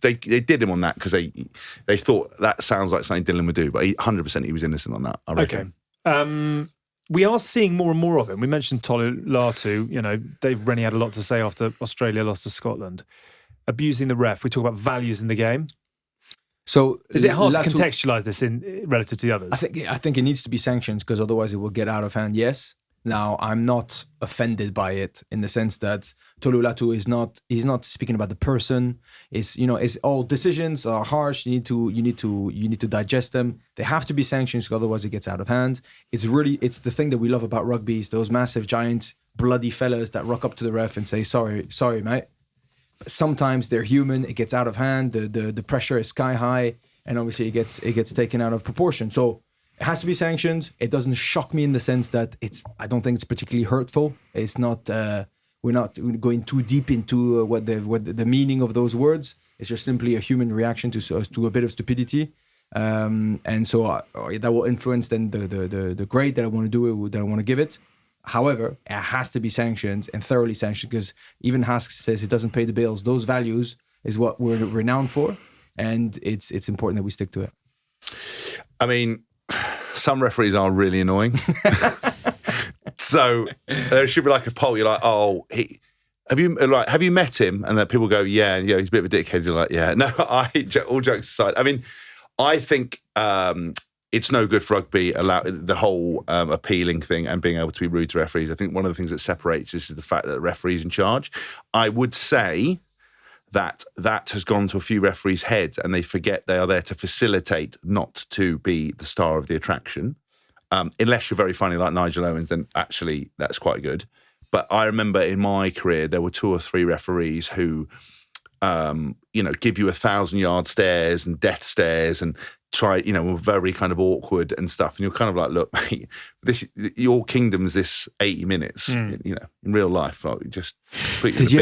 They did him on that because they thought that sounds like something Dylan would do, but 100% he was innocent on that, I reckon. Okay. We are seeing more and more of him. We mentioned Tolu Latu. Dave Rennie had a lot to say after Australia lost to Scotland. Abusing the ref. We talk about values in the game. So is it hard to contextualise this in relative to the others? I think it needs to be sanctions because otherwise it will get out of hand. Yes. Now I'm not offended by it in the sense that Tolu Latu he's not speaking about the person. It's all decisions are harsh. You need to digest them. They have to be sanctions because otherwise it gets out of hand. It's the thing that we love about rugby is those massive giant bloody fellas that rock up to the ref and say sorry mate. Sometimes they're human. It gets out of hand. The pressure is sky high, and obviously it gets taken out of proportion. So it has to be sanctioned. It doesn't shock me in the sense that I don't think it's particularly hurtful. It's not. We're not going too deep into what the meaning of those words. It's just simply a human reaction to a bit of stupidity, and so that will influence then the grade that I want to do it, that I want to give it. However, it has to be sanctioned and thoroughly sanctioned because even Hask says it doesn't pay the bills. Those values is what we're renowned for, and it's important that we stick to it. I mean, some referees are really annoying. So there should be like a poll. You're like, have you met him? And then people go, yeah, he's a bit of a dickhead. You're like, yeah. No, all jokes aside. I mean, I think it's no good for rugby, the whole appealing thing and being able to be rude to referees. I think one of the things that separates this is the fact that the referee's in charge. I would say that has gone to a few referees' heads and they forget they are there to facilitate, not to be the star of the attraction. Unless you're very funny like Nigel Owens, then actually that's quite good. But I remember in my career, there were 2 or 3 referees who, give you 1,000-yard stares and death stares and try, were very kind of awkward and stuff. And you're kind of like, look, mate, your kingdom's this 80 minutes, in real life. Like, just put Did you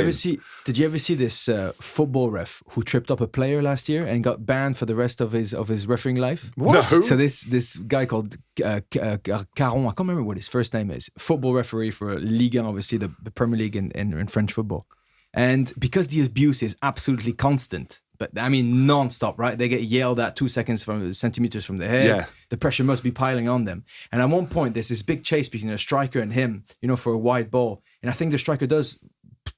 ever see this football ref who tripped up a player last year and got banned for the rest of his refereeing life? What? No. So this guy called Caron, I can't remember what his first name is, football referee for Ligue 1, obviously the Premier League in French football. And because the abuse is absolutely constant, but I mean non-stop, right? They get yelled at 2 centimeters from the head. Yeah. The pressure must be piling on them. And at one point, there's this big chase between a striker and him, for a wide ball. And I think the striker does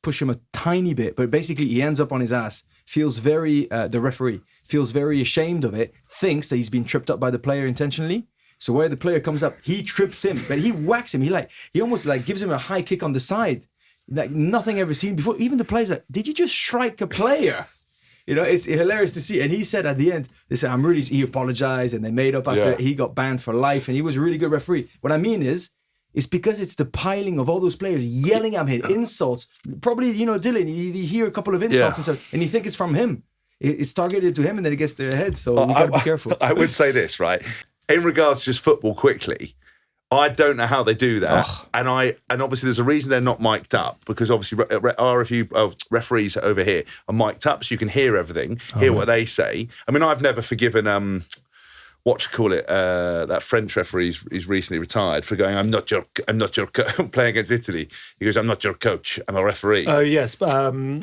push him a tiny bit, but basically he ends up on his ass feels very, the referee feels very ashamed of it, thinks that he's been tripped up by the player intentionally. So where the player comes up, he trips him, but he whacks him. He almost like gives him a high kick on the side, like nothing ever seen before. Even the player's like, did you just strike a player? You know, it's hilarious to see. And he said at the end, they said, he apologized and they made up after he got banned for life. And he was a really good referee. What I mean is, it's because it's the piling of all those players yelling at him, insults. Probably, you know, Dylan, you hear a couple of insults and stuff, and you think it's from him. It's targeted to him and then it gets to their head. So we got to be careful. I would say this, right? In regards to just football quickly, I don't know how they do that. And obviously there's a reason they're not mic'd up, because obviously RFU referees over here are mic'd up so you can hear everything, hear what they say. I mean, I've never forgiven that French referee he's recently retired for going, I'm not your playing against Italy. He goes, I'm not your coach, I'm a referee. Oh yes, Romain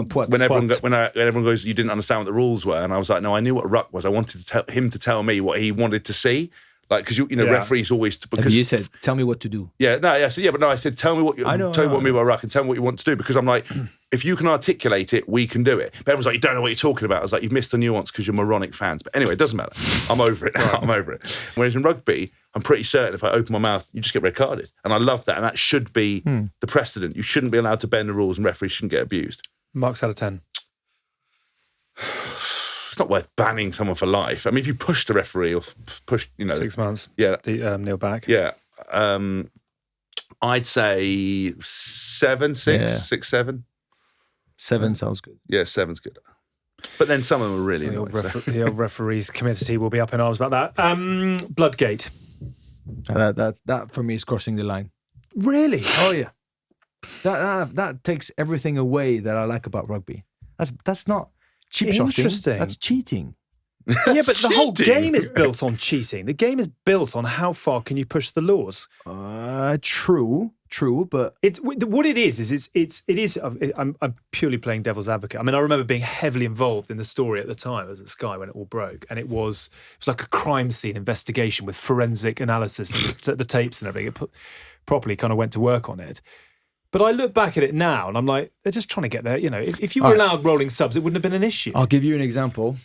Poit. When everyone goes, you didn't understand what the rules were, and I was like, no, I knew what a ruck was. I wanted him to tell me what he wanted to see. Like, because referees always because you said, tell me what to do. I said, tell me what you tell me what I mean by ruck and tell me what you want to do, because I'm like, if you can articulate it, we can do it. But everyone's like, you don't know what you're talking about. I was like, you've missed the nuance because you're moronic fans. But anyway, it doesn't matter. I'm over it now. I'm over it. Whereas in rugby, I'm pretty certain if I open my mouth, you just get red carded. And I love that. And that should be the precedent. You shouldn't be allowed to bend the rules and referees shouldn't get abused. Marks out of 10. It's not worth banning someone for life. I mean, if you push the referee or push, 6 months. Yeah. Kneel back. Yeah. I'd say 7, 6, 7. 7 sounds good. Yeah, 7's good. But then some of them are really annoying. The old referees committee will be up in arms about that. Bloodgate. That for me is crossing the line. Really? Oh yeah. That takes everything away that I like about rugby. That's not cheap shotting. Interesting. That's cheating. Yeah, but the whole game is built on cheating. The game is built on how far can you push the laws. True, but it's what it is. I'm purely playing devil's advocate. I mean, I remember being heavily involved in the story at the time. I was at Sky when it all broke, and it was like a crime scene investigation with forensic analysis and the tapes and everything. It properly kind of went to work on it. But I look back at it now, and I'm like, they're just trying to get there. You know, if you were allowed rolling subs, it wouldn't have been an issue. I'll give you an example.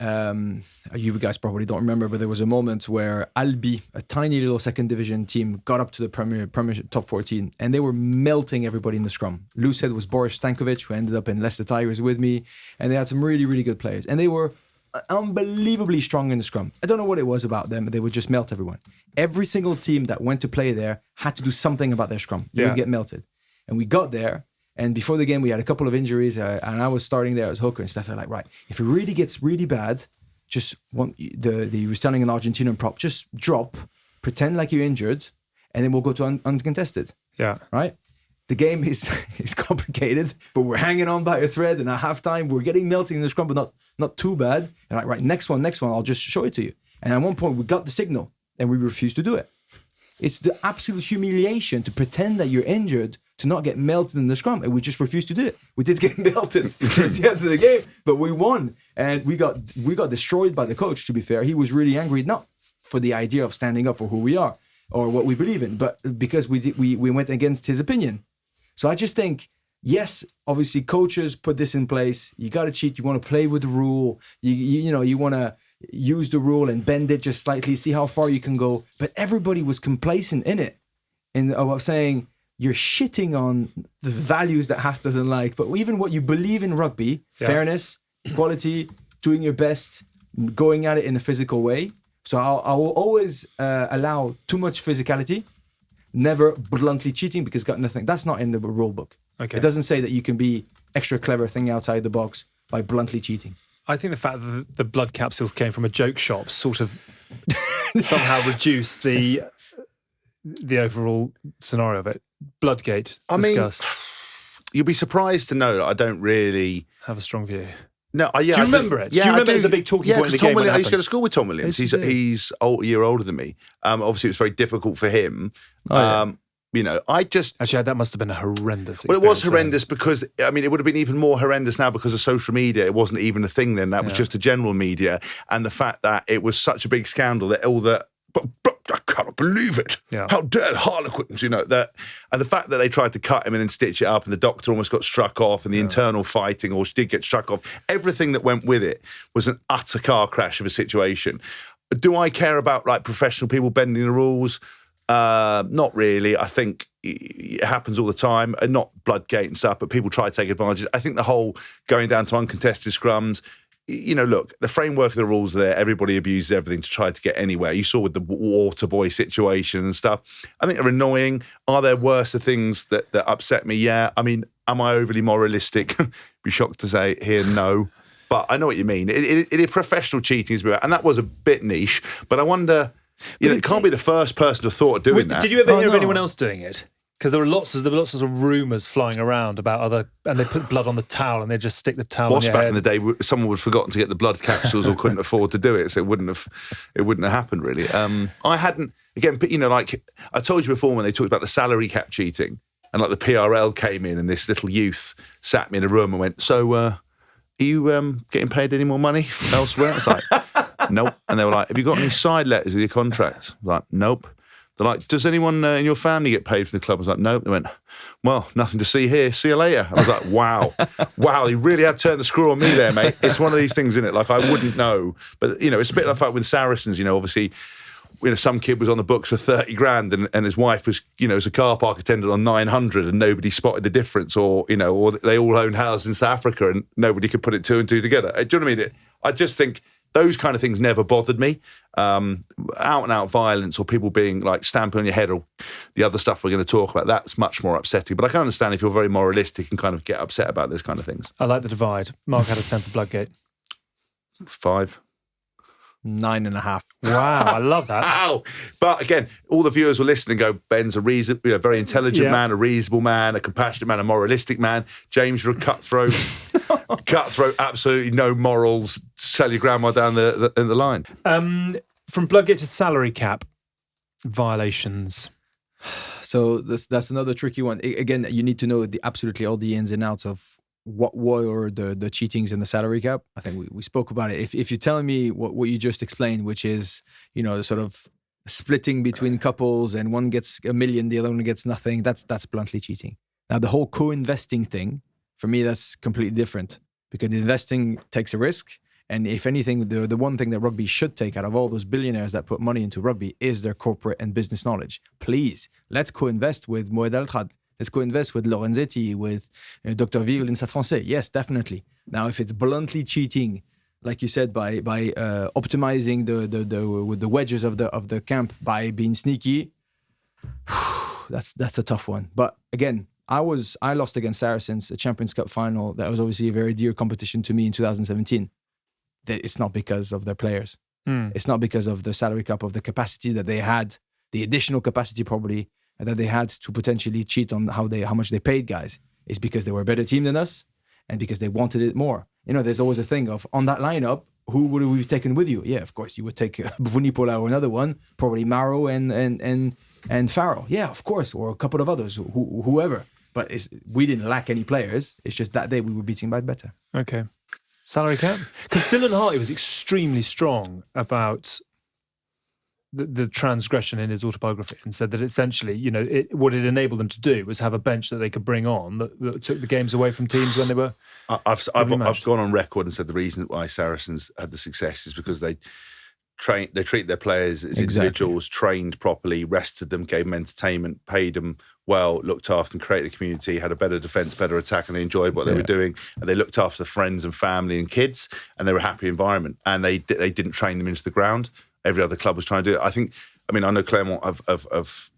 You guys probably don't remember, but there was a moment where Albi, a tiny little second division team, got up to the Premiership top 14, and they were melting everybody in the scrum. Loose head was Boris Stankovic, who ended up in Leicester Tigers with me, and they had some really, really good players, and they were unbelievably strong in the scrum. I don't know what it was about them, but they would just melt everyone. Every single team that went to play there had to do something about their scrum. You would get melted. And we got there, and before the game, we had a couple of injuries, and I was starting there as hooker and stuff. They're like, right, if it really gets really bad, just he was telling an Argentinian prop, just drop, pretend like you're injured, and then we'll go to uncontested. Yeah. Right? The game is complicated, but we're hanging on by a thread, and at halftime, we're getting melting in the scrum, but not too bad. And like, right, next one, I'll just show it to you. And at one point, we got the signal, and we refused to do it. It's the absolute humiliation to pretend that you're injured to not get melted in the scrum, and we just refused to do it. We did get melted towards the end of the game, but we won, and we got destroyed by the coach. To be fair, he was really angry, not for the idea of standing up for who we are or what we believe in, but because we went against his opinion. So I just think, yes, obviously coaches put this in place. You got to cheat. You want to play with the rule. You want to use the rule and bend it just slightly, see how far you can go. But everybody was complacent in it, of saying, you're shitting on the values that Haas doesn't like, but even what you believe in rugby, fairness, equality, doing your best, going at it in a physical way. So I will always allow too much physicality, never bluntly cheating, because got nothing. That's not in the rule book. Okay. It doesn't say that you can be extra clever, thing outside the box by bluntly cheating. I think the fact that the blood capsules came from a joke shop sort of somehow reduced the overall scenario of it. Bloodgate. Discuss. I mean, you'll be surprised to know that I don't really have a strong view. No, do you remember it? Yeah, do you remember it as a big talking point in the game? I used to go to school with Tom Williams. He's a year older than me. Obviously, it was very difficult for him. Actually, that must have been a horrendous experience. Well, it was horrendous because, I mean, it would have been even more horrendous now because of social media. It wasn't even a thing then. That was just the general media. And the fact that it was such a big scandal that all the... I can't cannot believe it. Yeah. How dare Harlequins, that. And the fact that they tried to cut him and then stitch it up and the doctor almost got struck off and the internal fighting, or she did get struck off, everything that went with it was an utter car crash of a situation. Do I care about like professional people bending the rules? Not really. I think it happens all the time, and not Bloodgate and stuff, but people try to take advantage. I think the whole going down to uncontested scrums, look, the framework of the rules are there. Everybody abuses everything to try to get anywhere. You saw with the water boy situation and stuff. I think they're annoying. Are there worse things that upset me? Yeah. I mean, am I overly moralistic? Be shocked to say here, no. But I know what you mean. It is professional cheating, and that was a bit niche. But I wonder, it can't be the first person to have thought of doing that. Did you ever hear of anyone else doing it? Because there were lots of rumours flying around about and they put blood on the towel and they just stick the towel on your back head. in the day, someone would have forgotten to get the blood capsules or couldn't afford to do it, so it wouldn't have happened really. I hadn't, again, like I told you before when they talked about the salary cap cheating, and like the PRL came in and this little youth sat me in a room and went, so are you getting paid any more money elsewhere? I was like, nope. And they were like, have you got any side letters with your contract? I was like, nope. They're like, does anyone in your family get paid for the club? I was like, nope. They went, well, nothing to see here. See you later. I was like, wow, you really have turned the screw on me there, mate. It's one of these things, isn't it? Like, I wouldn't know. But, it's a bit like with Saracens, obviously, some kid was on the books for 30 grand and his wife was, as a car park attendant on 900 and nobody spotted the difference, or they all owned houses in South Africa and nobody could put 2 and 2 together. Do you know what I mean? I just think those kind of things never bothered me. Out and out violence or people being like stamping on your head or the other stuff we're going to talk about, that's much more upsetting. But I can understand if you're very moralistic and kind of get upset about those kind of things. I like the divide. Mark had a 10 for Bloodgate. 5. 9.5. Wow, I love that. Ow! But again, all the viewers will listen and go, Ben's a very intelligent man, a reasonable man, a compassionate man, a moralistic man. James, you're a cutthroat. Cutthroat, absolutely no morals. Sell your grandma down the line. From Bloodgate to salary cap violations. So that's another tricky one. Again, you need to know absolutely all the ins and outs of what were the cheatings in the salary cap. I think we spoke about it. If you're telling me what you just explained, which is, sort of splitting between couples and one gets $1 million, the other one gets nothing, that's bluntly cheating. Now, the whole co-investing thing, for me, that's completely different, because investing takes a risk. And if anything, the one thing that rugby should take out of all those billionaires that put money into rugby is their corporate and business knowledge. Please, let's co-invest with Moed Altrad. Let's co-invest with Lorenzetti, with Dr. Ville in Stade Français. Yes, definitely. Now, if it's bluntly cheating, like you said, by optimizing the wedges of the camp, by being sneaky, that's a tough one. But again, I lost against Saracens, a Champions Cup final. That was obviously a very dear competition to me in 2017. It's not because of their players. It's not because of the salary cap, of the capacity that they had, the additional capacity probably that they had to potentially cheat on how much they paid guys. It's because they were a better team than us and because they wanted it more. There's always a thing of, on that lineup, who would we have taken with you? Yeah, of course, you would take Vunipola or another one, probably Maro and Farrell. Yeah, of course, or a couple of others, whoever. But we didn't lack any players. It's just that day we were beating by better. Okay. Salary cap? Because Dylan Hartley was extremely strong about the transgression in his autobiography and said that essentially, what it enabled them to do was have a bench that they could bring on that took the games away from teams when they were... I've gone on record and said the reason why Saracens had the success is because they treat their players as individuals, trained properly, rested them, gave them entertainment, paid them well, looked after them, created a community, had a better defence, better attack, and they enjoyed what they were doing. And they looked after friends and family and kids, and they were a happy environment. And they didn't train them into the ground. Every other club was trying to do it. I know Clermont have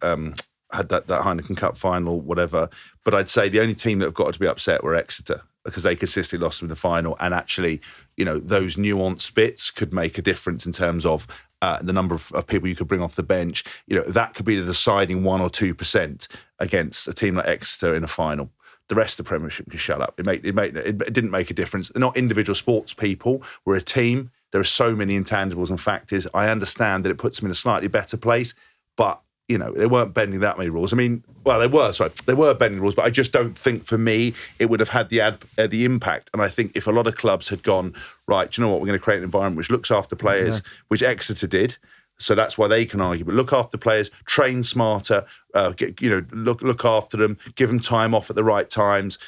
had that Heineken Cup final, whatever. But I'd say the only team that have got to be upset were Exeter, because they consistently lost them in the final. And actually, those nuanced bits could make a difference in terms of the number of people you could bring off the bench. That could be the deciding 1 or 2% against a team like Exeter in a final. The rest of the Premiership can shut up. It didn't make a difference. They're not individual sports people. We're a team. There are so many intangibles and factors. I understand that it puts them in a slightly better place, but they weren't bending that many rules. They were bending rules, but I just don't think for me it would have had the impact. And I think if a lot of clubs had gone, right, do you know what, we're going to create an environment which looks after players, which Exeter did, So that's why they can argue. But look after players, train smarter, look after them, give them time off at the right times,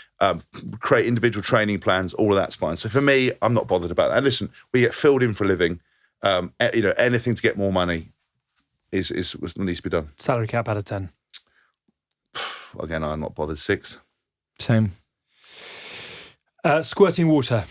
create individual training plans. All of that's fine. So for me, I'm not bothered about that. And listen, we get filled in for a living. Anything to get more money is needs to be done. Salary cap out of 10. Again, I'm not bothered. 6. Same. Squirting water.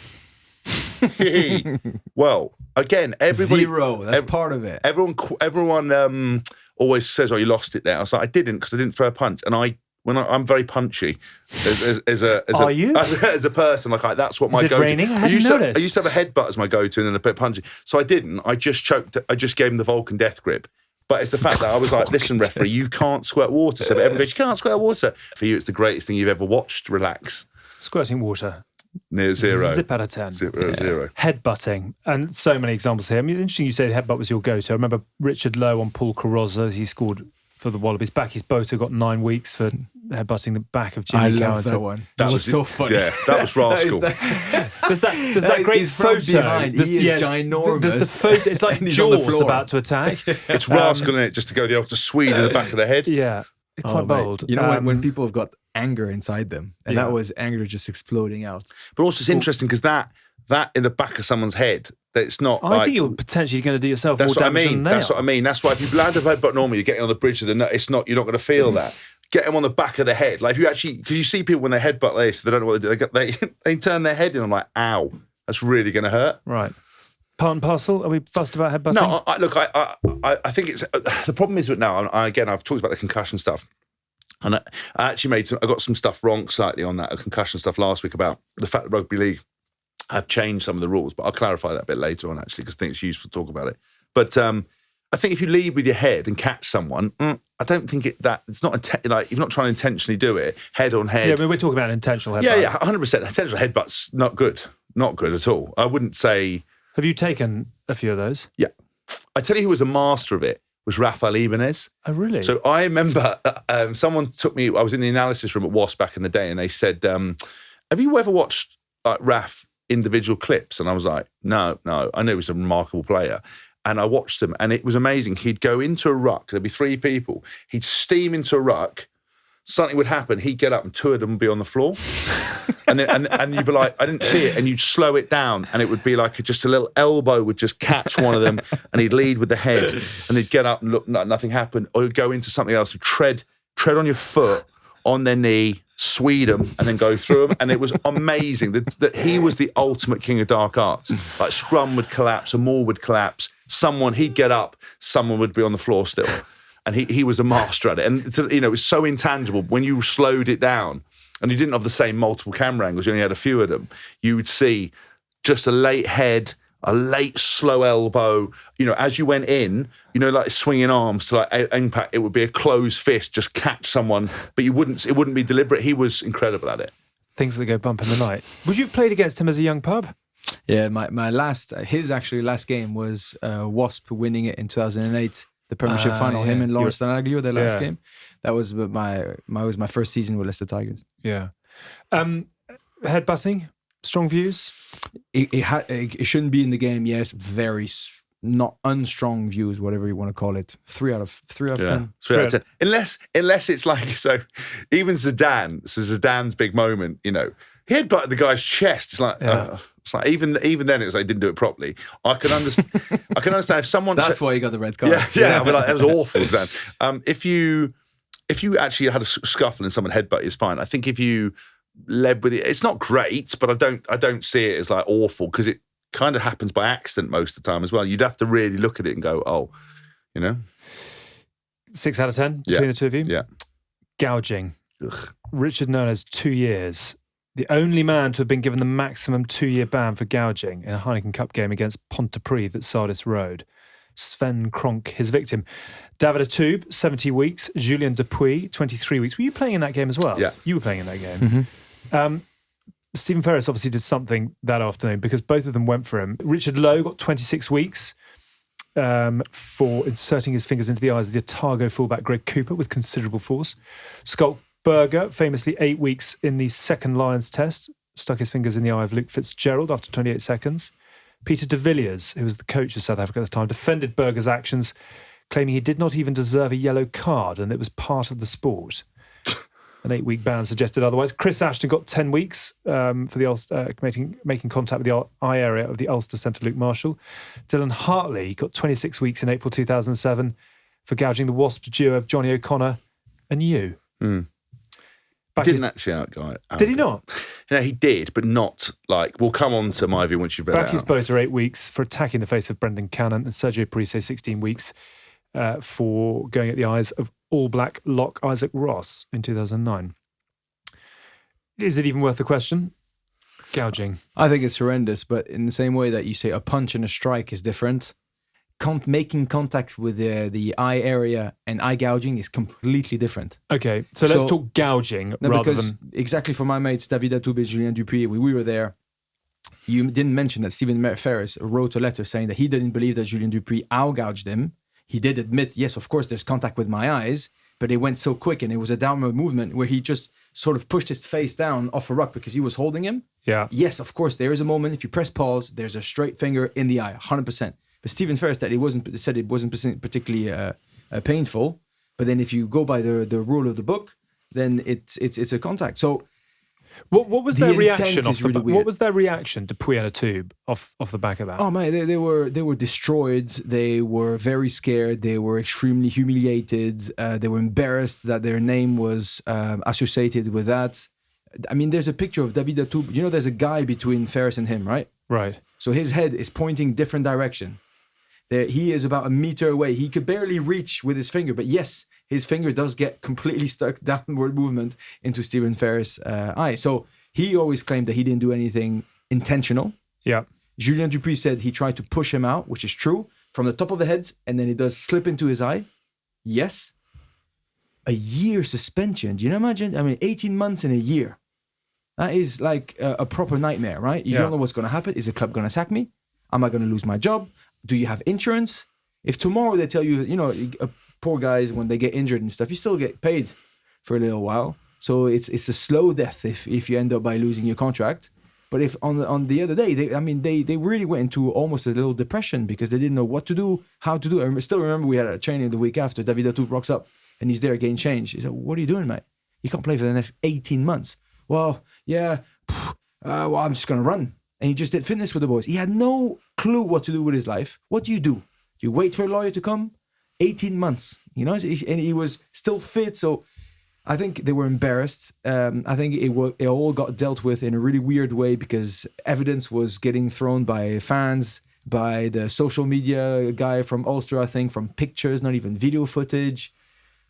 Well, again, everybody 0. That's part of it. Everyone always says, "Oh, you lost it there." I was like, "I didn't, because I didn't throw a punch." And I'm very punchy as a person. Like that's what my go-to. Is it raining? I used to have a headbutt as my go-to, and then a bit punchy. So I didn't. I just choked. I just gave him the Vulcan death grip. But it's the fact that I was like, "Listen, referee, you can't squirt water." So everyone goes, "You can't squirt water." For you, it's the greatest thing you've ever watched. Relax. Squirting water. Near 0. Zip out of 10. 0. Headbutting. And so many examples here. I mean, interesting you say the headbutt was your go-to. I remember Richard Lowe on Paul Carrozza. He scored for the Wallabies. Backy's Boater got 9 weeks for headbutting the back of Jimmy I Cowan. love that one. That was so funny. Yeah, that was rascal. There's that great photo. He is ginormous. There's the photo. It's like Jaws about to attack. It's rascal, isn't it? Just to go the old Swede in the back of the head. Yeah. Quite bold. You know, when people have got anger inside them, and that was anger just exploding out. But also it's interesting because that in the back of someone's head, that it's not I think you're potentially going to do yourself more that's what I damage mean. than they That's are. what I mean. That's why if you land a headbutt normally, you're getting on the bridge of the nut. You're not going to feel that. Get them on the back of the head. Like if you actually, because you see people when they headbutt this, they don't know what they do. They turn their head in. I'm like, ow, that's really going to hurt. Right. Part and parcel? Are we fussed about headbutting? No, I think it's the problem is that now. Again, I've talked about the concussion stuff. And I actually I got some stuff wrong slightly on that concussion stuff last week about the fact that Rugby League have changed some of the rules, but I'll clarify that a bit later on actually because I think it's useful to talk about it. But I think if you lead with your head and catch someone, I don't think it's not like you're not trying to intentionally do it head on head. Yeah, I mean, we're talking about an intentional headbutt. Yeah, 100%. Intentional headbutt's not good at all. I wouldn't say. Have you taken a few of those? Yeah, I tell you who was a master of it. Was Rafael Ibanez. Oh, really? So I remember someone took me, I was in the analysis room at WASP back in the day, and they said, have you ever watched Raf individual clips? And I was like, no. I knew he was a remarkable player. And I watched them, and it was amazing. He'd go into a ruck, there'd be 3 people, he'd steam into a ruck, something would happen, he'd get up and 2 of them would be on the floor. And then and you'd be like, I didn't see it, and you'd slow it down, and it would be like just a little elbow would just catch one of them, and he'd lead with the head, and they'd get up and look, nothing happened, or he'd go into something else, and tread on your foot, on their knee, sweed them, and then go through them, and it was amazing that he was the ultimate king of dark arts. Like scrum would collapse, a maul would collapse, he'd get up, someone would be on the floor still, and he was a master at it, and it was so intangible when you slowed it down. And you didn't have the same multiple camera angles, you only had a few of them, you would see just a late head, a late slow elbow, as you went in, like swinging arms to like impact, it would be a closed fist, just catch someone, but it wouldn't be deliberate. He was incredible at it. Things that go bump in the night. Would you have played against him as a young pub? Yeah, his last game was Wasp winning it in 2008. The Premiership final, him and Lawrence Danaglio, their last game. That was my first season with Leicester Tigers. Yeah. Headbutting, strong views? It shouldn't be in the game, yes. Very not unstrong views, whatever you want to call it. 3 out of 10. 3 out of 10. Unless it's like, so even Zidane's big moment, he headbutted the guy's chest. It's like, it's like even then it was like he didn't do it properly. I can understand if someone. That's why you got the red card. Yeah. I'd be like, that was awful, Zidane. If you actually had a scuffle and someone headbutt is fine. I think if you led with it, it's not great, but I don't see it as like awful because it kind of happens by accident most of the time as well. You'd have to really look at it and go, 6 out of 10 between the two of you? Yeah. Gouging. Ugh. Richard Nona's 2 years. The only man to have been given the maximum 2-year ban for gouging in a Heineken Cup game against Pontypridd at Sardis Road. Sven Kronk, his victim. David Atube, 70 weeks. Julien Dupuis, 23 weeks. Were you playing in that game as well? Yeah. You were playing in that game. Mm-hmm. Stephen Ferris obviously did something that afternoon because both of them went for him. Richard Lowe got 26 weeks for inserting his fingers into the eyes of the Otago fullback Greg Cooper with considerable force. Schalk Berger, famously 8 weeks in the second Lions test, stuck his fingers in the eye of Luke Fitzgerald after 28 seconds. Peter de Villiers, who was the coach of South Africa at the time, defended Berger's actions, claiming he did not even deserve a yellow card and it was part of the sport. An 8-week ban suggested otherwise. Chris Ashton got 10 weeks for the Ulster, making contact with the eye area of the Ulster centre Luke Marshall. Dylan Hartley got 26 weeks in April 2007 for gouging the Wasps duo of Johnny O'Connor and you. He didn't actually outguy. Did he not? No, he did, but not like. We'll come on to my view once you've read Bakis it out. Botha 8 weeks for attacking the face of Brendan Cannon, and Sergio Parise 16 weeks for going at the eyes of All Black lock Isaac Ross in 2009. Is it even worth the question? Gouging. I think it's horrendous, but in the same way that you say a punch and a strike is different, making contact with the eye area and eye gouging is completely different. Okay, so let's talk gouging rather than... Exactly for my mates, David Atoube, Julien Dupuis, we were there. You didn't mention that Stephen Ferris wrote a letter saying that he didn't believe that Julien Dupuis out-gouged him. He did admit, yes, of course, there's contact with my eyes, but it went so quick and it was a downward movement where he just sort of pushed his face down off a ruck because he was holding him. Yeah. Yes, of course, there is a moment, if you press pause, there's a straight finger in the eye, 100%. But Stephen Ferris said it wasn't particularly painful. But then if you go by the rule of the book, then it's a contact. So what was their reaction what was their reaction to Puy and Atoube off the back of that? Oh man, they were destroyed. They were very scared. They were extremely humiliated. They were embarrassed that their name was associated with that. I mean, there's a picture of David Atoube. You know, there's a guy between Ferris and him, right? Right. So his head is pointing different direction. He is about a meter away. He could barely reach with his finger, but yes, his finger does get completely stuck downward movement into Stephen Ferris' eye. So he always claimed that he didn't do anything intentional. Yeah. Julien Dupuis said he tried to push him out, which is true, from the top of the head, and then it does slip into his eye. Yes. A year suspension. Do you imagine? I mean, 18 months in a year. That is like a proper nightmare, right? You don't know what's going to happen. Is the club going to sack me? Am I going to lose my job? Do you have insurance? If tomorrow they tell you, you know, poor guys, when they get injured and stuff, you still get paid for a little while. So it's a slow death if you end up by losing your contract. But if on the other day, they really went into almost a little depression because they didn't know what to do, how to do it. I still remember we had a training the week after. David Atoube rocks up and he's there again change. He said, "What are you doing, mate? You can't play for the next 18 months. Well, yeah, well, I'm just going to run. And he just did fitness with the boys. He had no clue what to do with his life. What do? You wait for a lawyer to come? 18 months, you know, and he was still fit. So I think they were embarrassed. I think it all got dealt with in a really weird way because evidence was getting thrown by fans, by the social media guy from Ulster, I think, from pictures, not even video footage.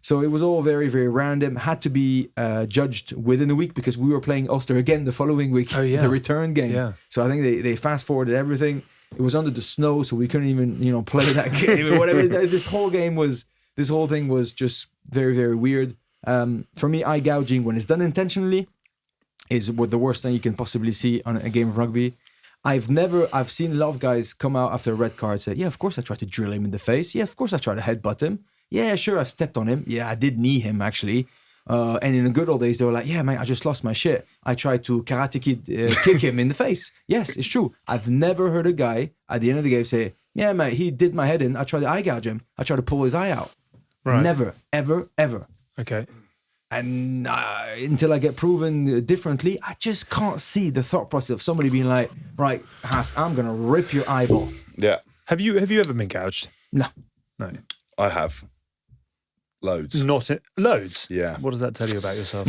So it was all very, very random. Had to be judged within a week because we were playing Ulster again the following week, the return game. Yeah. So I think they fast forwarded everything. It was under the snow, so we couldn't even play that game or whatever. This whole thing was just very, very weird. For me, eye gouging when it's done intentionally is the worst thing you can possibly see on a game of rugby. I've seen a lot of guys come out after a red card say, yeah, of course I tried to drill him in the face. Yeah, of course I tried to headbutt him. Yeah, sure, I've stepped on him. Yeah, I did knee him, actually. And in the good old days, they were like, yeah, mate, I just lost my shit. I tried to karate kid kick him in the face. Yes, it's true. I've never heard a guy at the end of the game say, yeah, mate, he did my head in. I tried to eye gouge him. I tried to pull his eye out. Right. Never, ever, ever. Okay. And until I get proven differently, I just can't see the thought process of somebody being like, right, Hask, I'm going to rip your eyeball. Yeah. Have you ever been gouged? No. I have. Loads. Loads? Yeah. What does that tell you about yourself?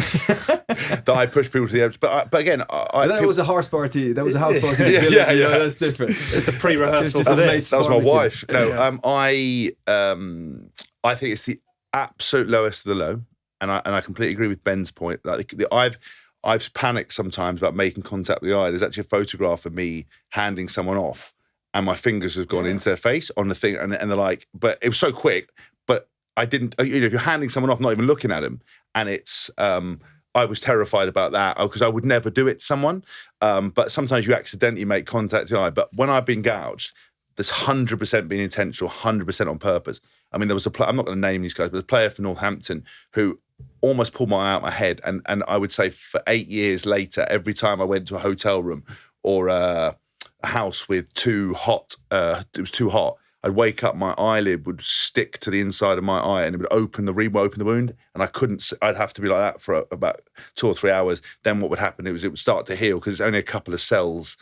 That I push people to the edge. But again, that was a house party. That was a house party. Yeah. That's different. Just a pre-rehearsal. That was my wife. No, I think it's the absolute lowest of the low, and I completely agree with Ben's point. Like I've panicked sometimes about making contact with the eye. There's actually a photograph of me handing someone off, and my fingers have gone into their face on the thing, and they're like, but it was so quick. But I didn't, if you're handing someone off, not even looking at them, and it's, I was terrified about that because I would never do it to someone. But sometimes you accidentally make contact with the eye. But when I've been gouged, there's 100% been intentional, 100% on purpose. I mean, there was I'm not going to name these guys, but there's a player for Northampton who almost pulled my eye out my head. And I would say for 8 years later, every time I went to a hotel room or a house with it was too hot. I'd wake up, my eyelid would stick to the inside of my eye and it would open the wound, and I'd have to be like that for about 2 or 3 hours. Then what would happen, it would start to heal because it's only a couple of cells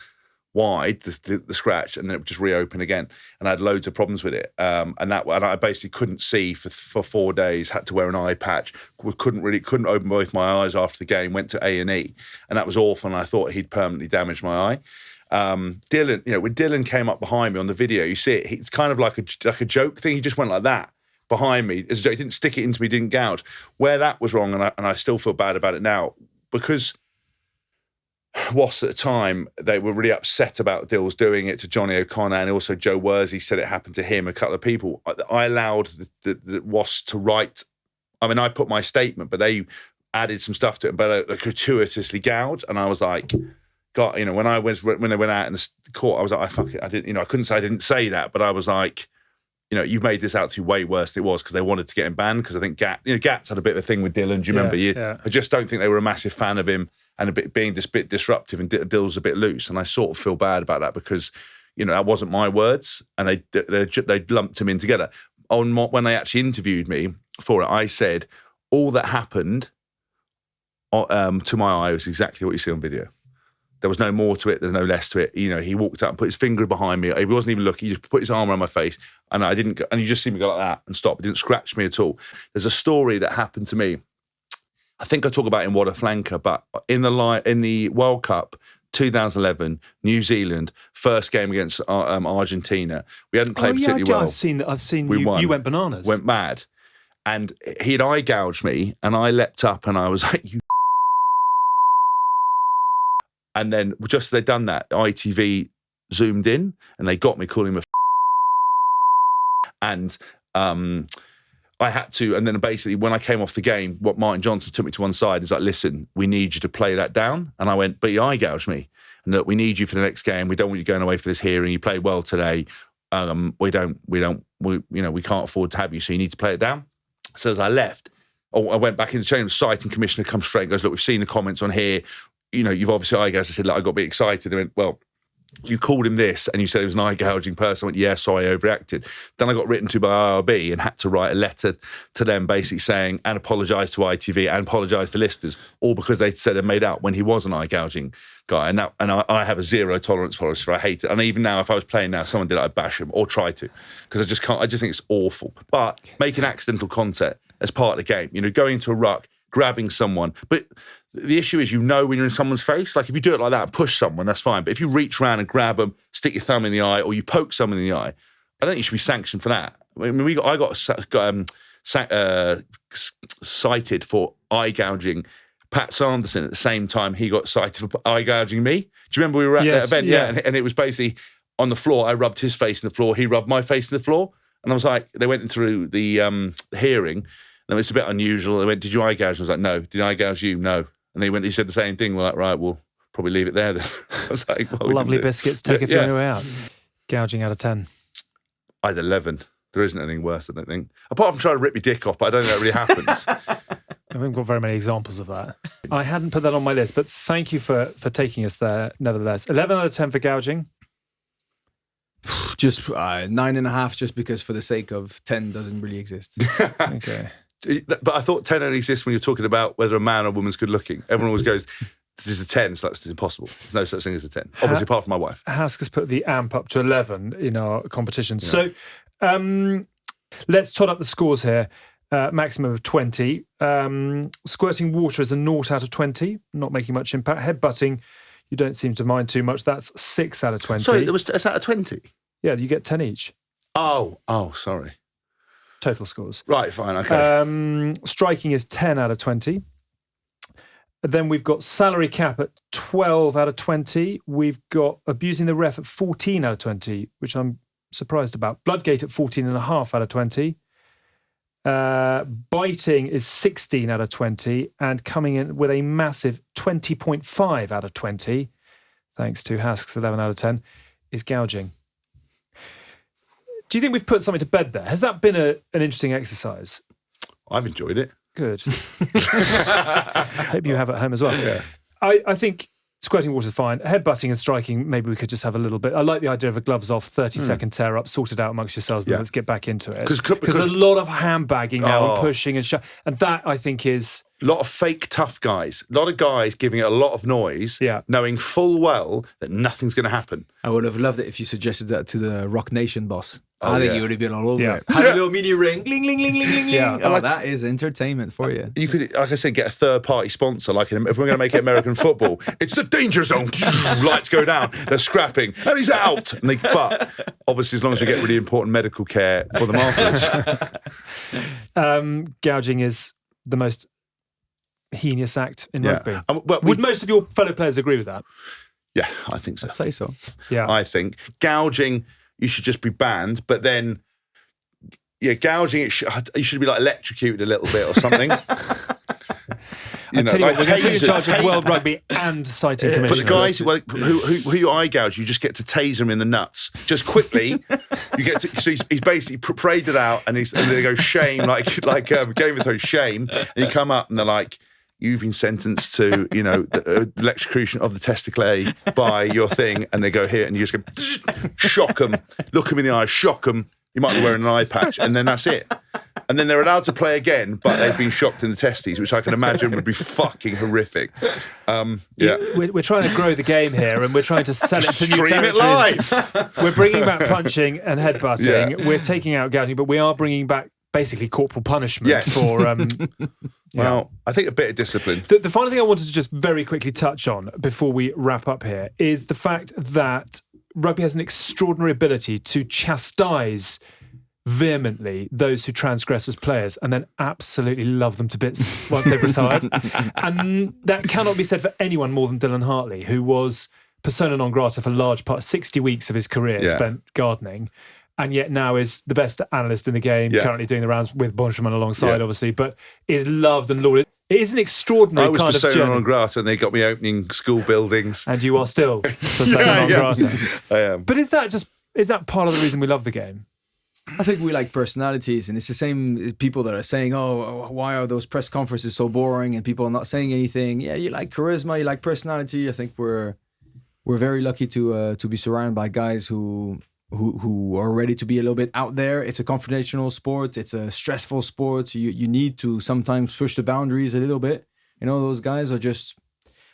wide, the scratch, and then it would just reopen again. And I had loads of problems with it. And I basically couldn't see for 4 days, had to wear an eye patch, couldn't open both my eyes after the game, went to A&E, and that was awful, and I thought he'd permanently damaged my eye. Dylan, when Dylan came up behind me on the video, you see it, it's kind of like a joke thing. He just went like that behind me as a joke. He didn't stick it into me, didn't gouge. Where that was wrong, and I still feel bad about it now, because Wasps at the time, they were really upset about Dills doing it to Johnny O'Connor, and also Joe Worsey said it happened to him, a couple of people. I allowed the Wasps to write. I mean, I put my statement, but they added some stuff to it, but they gratuitously gouged, and I was like, God, when they went out in the court, I was like, fuck it, I didn't, I couldn't say I didn't say that, but I was like, you've made this out to be way worse than it was, because they wanted to get him banned, because I think Gats had a bit of a thing with Dylan. Do you remember? I just don't think they were a massive fan of him, and being a bit disruptive, and Dill's a bit loose, and I sort of feel bad about that, because that wasn't my words, and they lumped him in together. When they actually interviewed me for it, I said all that happened to my eye was exactly what you see on video. There was no more to it. There's no less to it. He walked up and put his finger behind me. He wasn't even looking. He just put his arm around my face, and I didn't. And you just see me go like that and stop. It didn't scratch me at all. There's a story that happened to me. I think I talk about it in What a Flanker, but in the World Cup 2011, New Zealand, first game against Argentina, we hadn't played particularly well. I've seen. You went bananas. Went mad, and he had eye gouged me, and I leapt up and I was like, "You." And then just as they'd done that, ITV zoomed in and they got me calling him a and I had to, and then basically when I came off the game, what Martin Johnson took me to one side, is like, listen, we need you to play that down. And I went, but you eye gouged me. And look, we need you for the next game. We don't want you going away for this hearing. You played well today. We can't afford to have you, so you need to play it down. So as I left, I went back in the chamber, citing commissioner comes straight and goes, look, we've seen the comments on here. You've obviously eye gouged. I said, look, I got a bit excited. They went, well, you called him this and you said he was an eye gouging person. I went, yeah, sorry, I overreacted. Then I got written to by IRB and had to write a letter to them basically saying, and apologise to ITV and apologise to listeners, all because they said and made out when he was an eye gouging guy. And I have a zero tolerance policy for I hate it. And even now, if I was playing now, someone did it, I'd bash him or try to, because I just can't. I just think it's awful. But making accidental contact as part of the game, going into a ruck, grabbing someone. But the issue is, when you're in someone's face, like if you do it like that and push someone, that's fine. But if you reach around and grab them, stick your thumb in the eye, or you poke someone in the eye, I don't think you should be sanctioned for that. I mean, I got cited for eye gouging Pat Sanderson at the same time he got cited for eye gouging me. Do you remember we were at that event? Yeah. And it was basically on the floor. I rubbed his face in the floor. He rubbed my face in the floor. And I was like, they went through the hearing. And it's a bit unusual. They went, did you eye gouge? I was like, no. Did I gouge you? No. And he said the same thing. We're like, right, we'll probably leave it there then. I was like, well, lovely biscuits, take it for your way out. Gouging out of 10. I had 11. There isn't anything worse, I don't think. Apart from trying to rip your dick off, but I don't think that really happens. I haven't got very many examples of that. I hadn't put that on my list, but thank you for taking us there, nevertheless. 11 out of 10 for gouging. Just 9.5, just because for the sake of 10 doesn't really exist. Okay. But I thought 10 only exists when you're talking about whether a man or woman's good looking. Everyone always goes, this is a 10, so that's impossible. There's no such thing as a 10. Obviously, apart from my wife. Hask has put the amp up to 11 in our competition. Yeah. So let's tot up the scores here. Maximum of 20. Squirting water is a 0 out of 20, not making much impact. Headbutting, you don't seem to mind too much. That's 6 out of 20. Sorry, it's out of 20? Yeah, you get 10 each. Oh, sorry. Total scores. Right, fine, okay. Striking is 10 out of 20. Then we've got salary cap at 12 out of 20. We've got abusing the ref at 14 out of 20, which I'm surprised about. Bloodgate at 14.5 out of 20. Biting is 16 out of 20, and coming in with a massive 20.5 out of 20, thanks to Hask's 11 out of 10, is gouging. Do you think we've put something to bed there? Has that been an interesting exercise? I've enjoyed it. Good. I hope you have at home as well. Yeah. I think Squirting water's fine. Headbutting and striking, maybe we could just have a little bit. I like the idea of a gloves off, 30-second tear up, sort it out amongst yourselves, and then let's get back into it. Because a lot of handbagging now and pushing and and that, I think, is... A lot of fake tough guys. A lot of guys giving it a lot of noise, knowing full well that nothing's going to happen. I would have loved it if you suggested that to the Rock Nation boss. I think you would have been all over it. Yeah. Have a little mini ring, ling, ling, ling, ling, ling, ling. Yeah. Oh, that is entertainment for you. You could, like I said, get a third-party sponsor. Like if we're going to make it American football, it's the danger zone. Lights go down. They're scrapping, and he's out. But obviously, as long as we get really important medical care for the markets. Gouging is the most heinous act in rugby. Well, Would most of your fellow players agree with that? Yeah, I think so. I'd say so. Yeah, I think gouging, you should just be banned. But then, gouging, you should be like electrocuted a little bit or something. I tell you what, we're going to put you in charge of World Rugby and citing commissioners. But the guys who you eye gouge, you just get to tase them in the nuts. Just quickly, you get to. So he's basically paraded out, and they go shame, like Game of Thrones shame, and you come up and they're like, you've been sentenced to, the electrocution of the testicle by your thing, and they go here, and you just go shock them, look them in the eye, shock them. You might be wearing an eye patch, and then that's it. And then they're allowed to play again, but they've been shocked in the testes, which I can imagine would be fucking horrific. We're trying to grow the game here, and we're trying to sell it to new Stream it territories. live. We're bringing back punching and headbutting. Yeah. We're taking out gouging, but we are bringing back basically corporal punishment for... Well, I think a bit of discipline. The final thing I wanted to just very quickly touch on before we wrap up here is the fact that rugby has an extraordinary ability to chastise vehemently those who transgress as players and then absolutely love them to bits once they've retired. And that cannot be said for anyone more than Dylan Hartley, who was persona non grata for large part, 60 weeks of his career spent gardening, and yet now is the best analyst in the game, currently doing the rounds with Boncheman alongside, obviously, but is loved and lauded. It is an extraordinary kind of journey. I was persona non grata and they got me opening school buildings. And you are still persona non grata. I am. But is that part of the reason we love the game? I think we like personalities, and it's the same people that are saying, "Oh, why are those press conferences so boring?" and people are not saying anything. Yeah, you like charisma, you like personality. I think we're very lucky to be surrounded by guys who are ready to be a little bit out there. It's a confrontational sport. It's a stressful sport. You need to sometimes push the boundaries a little bit. Those guys are just.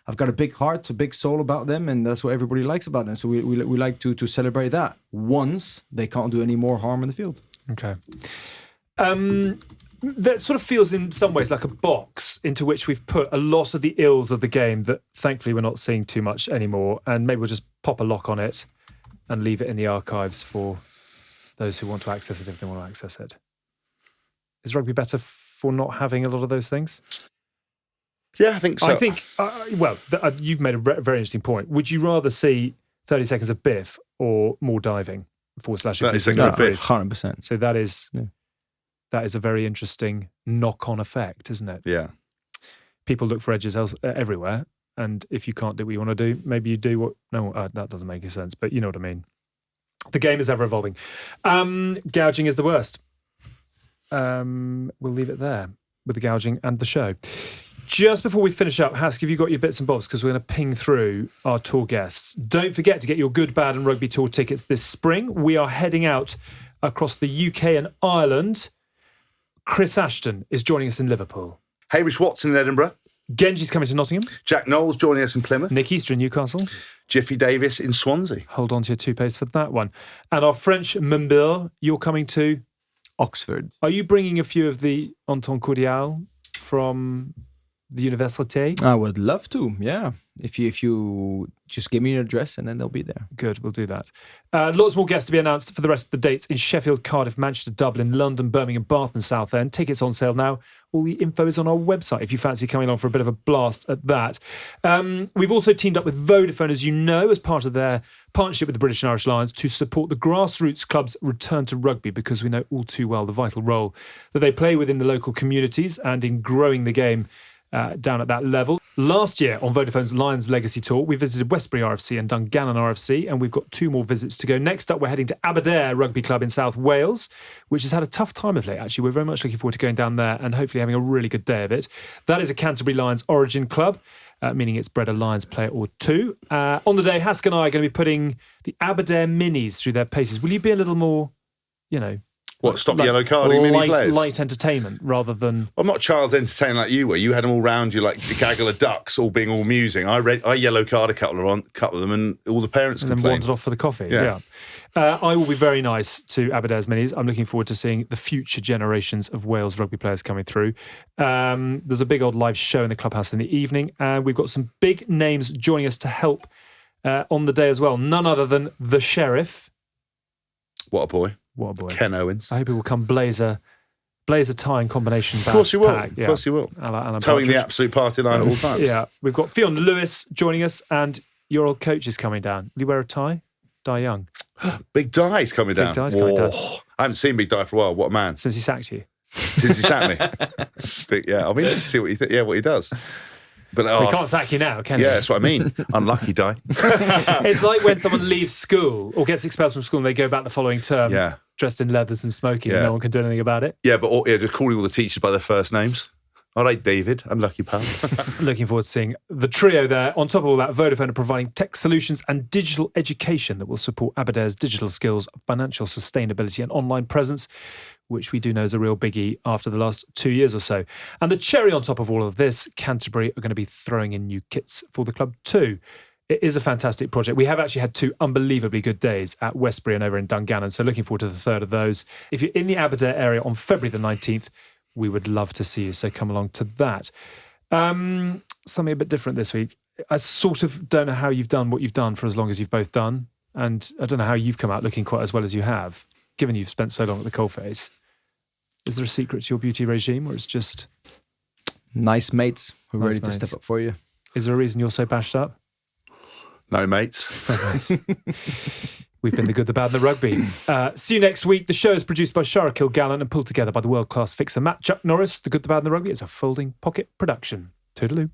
I've got a big heart, a big soul about them, and that's what everybody likes about them. So we like to celebrate that once they can't do any more harm in the field. Okay. That sort of feels in some ways like a box into which we've put a lot of the ills of the game that thankfully we're not seeing too much anymore, and maybe we'll just pop a lock on it and leave it in the archives for those who want to access it if they want to access it. Is rugby better for not having a lot of those things? Yeah, I think so. I think, you've made a very interesting point. Would you rather see 30 seconds of biff or more diving / 30 seconds of biff? 100%. So that is a very interesting knock-on effect, isn't it? Yeah. People look for edges everywhere, and if you can't do what you want to do, maybe you do what... No, that doesn't make any sense, but you know what I mean. The game is ever-evolving. Gouging is the worst. We'll leave it there with the gouging and the show. Just before we finish up, Hask, have you got your bits and bobs? Because we're going to ping through our tour guests. Don't forget to get your Good, Bad and Rugby tour tickets this spring. We are heading out across the UK and Ireland. Chris Ashton is joining us in Liverpool. Hamish Watson in Edinburgh. Genji's coming to Nottingham. Jack Knowles joining us in Plymouth. Nick Easter in Newcastle. Jiffy Davis in Swansea. Hold on to your toupees for that one. And our French Member, you're coming to... Oxford. Are you bringing a few of the Entente Cordiale from... the Université? I would love to, yeah. If you just give me an address and then they'll be there. Good, we'll do that. Lots more guests to be announced for the rest of the dates in Sheffield, Cardiff, Manchester, Dublin, London, Birmingham, Bath and Southend. Tickets on sale now. All the info is on our website if you fancy coming along for a bit of a blast at that. We've also teamed up with Vodafone, as you know, as part of their partnership with the British and Irish Lions to support the grassroots club's return to rugby, because we know all too well the vital role that they play within the local communities and in growing the game down at that level. Last year on Vodafone's Lions Legacy Tour, we visited Westbury RFC and Dungannon RFC, and we've got 2 more visits to go. Next up, we're heading to Aberdare Rugby Club in South Wales, which has had a tough time of late, actually. We're very much looking forward to going down there and hopefully having a really good day of it. That is a Canterbury Lions origin club. meaning it's bred a Lions player or two. On the day, Hask and I are going to be putting the Aberdare Minis through their paces. Will you be a little more, What, stop the yellow carding mini players? Light entertainment rather than... I'm not child's entertaining like you were. You had them all round you like a gaggle of ducks, all being all amusing. I yellow card a couple of them, and all the parents and then wandered off for the coffee. Yeah. I will be very nice to Aberdare's Minis. I'm looking forward to seeing the future generations of Wales rugby players coming through. There's a big old live show in the clubhouse in the evening, and we've got some big names joining us to help on the day as well. None other than the Sheriff. What a boy. What a boy. Ken Owens. I hope he will come blazer tie and combination back. Of course he will. Pack. Of course he will. Towing the absolute party line at all times. Yeah. We've got Fionn Lewis joining us, and your old coach is coming down. Will you wear a tie? Di Young. Big Di's coming down. Big Di's coming down. I haven't seen Big Di for a while. What a man. Since he sacked you. Since he sacked me. Yeah, I'll be interested to see what you think. Yeah, what he does. But he can't sack you now, can he? Yeah, that's what I mean. Unlucky Di. It's like when someone leaves school or gets expelled from school and they go back the following term dressed in leathers and smoking and no one can do anything about it. Yeah, but just calling all the teachers by their first names. All right, David, unlucky pal. Looking forward to seeing the trio there. On top of all that, Vodafone are providing tech solutions and digital education that will support Aberdare's digital skills, financial sustainability and online presence, which we do know is a real biggie after the last 2 years or so. And the cherry on top of all of this, Canterbury are going to be throwing in new kits for the club too. It is a fantastic project. We have actually had 2 unbelievably good days at Westbury and over in Dungannon, so looking forward to the third of those. If you're in the Aberdare area on February the 19th, we would love to see you, so come along to that. Something a bit different this week. I sort of don't know how you've done what you've done for as long as you've both done, and I don't know how you've come out looking quite as well as you have, given you've spent so long at the coalface. Is there a secret to your beauty regime, or it's just... Nice mates who are ready to step up for you. Is there a reason you're so bashed up? No, mates. We've been the good, the bad, and the rugby. See you next week. The show is produced by Shara Kilgallen and pulled together by the world-class fixer Matt Chuck Norris. The good, the bad, and the rugby is a folding pocket production. Toodaloo.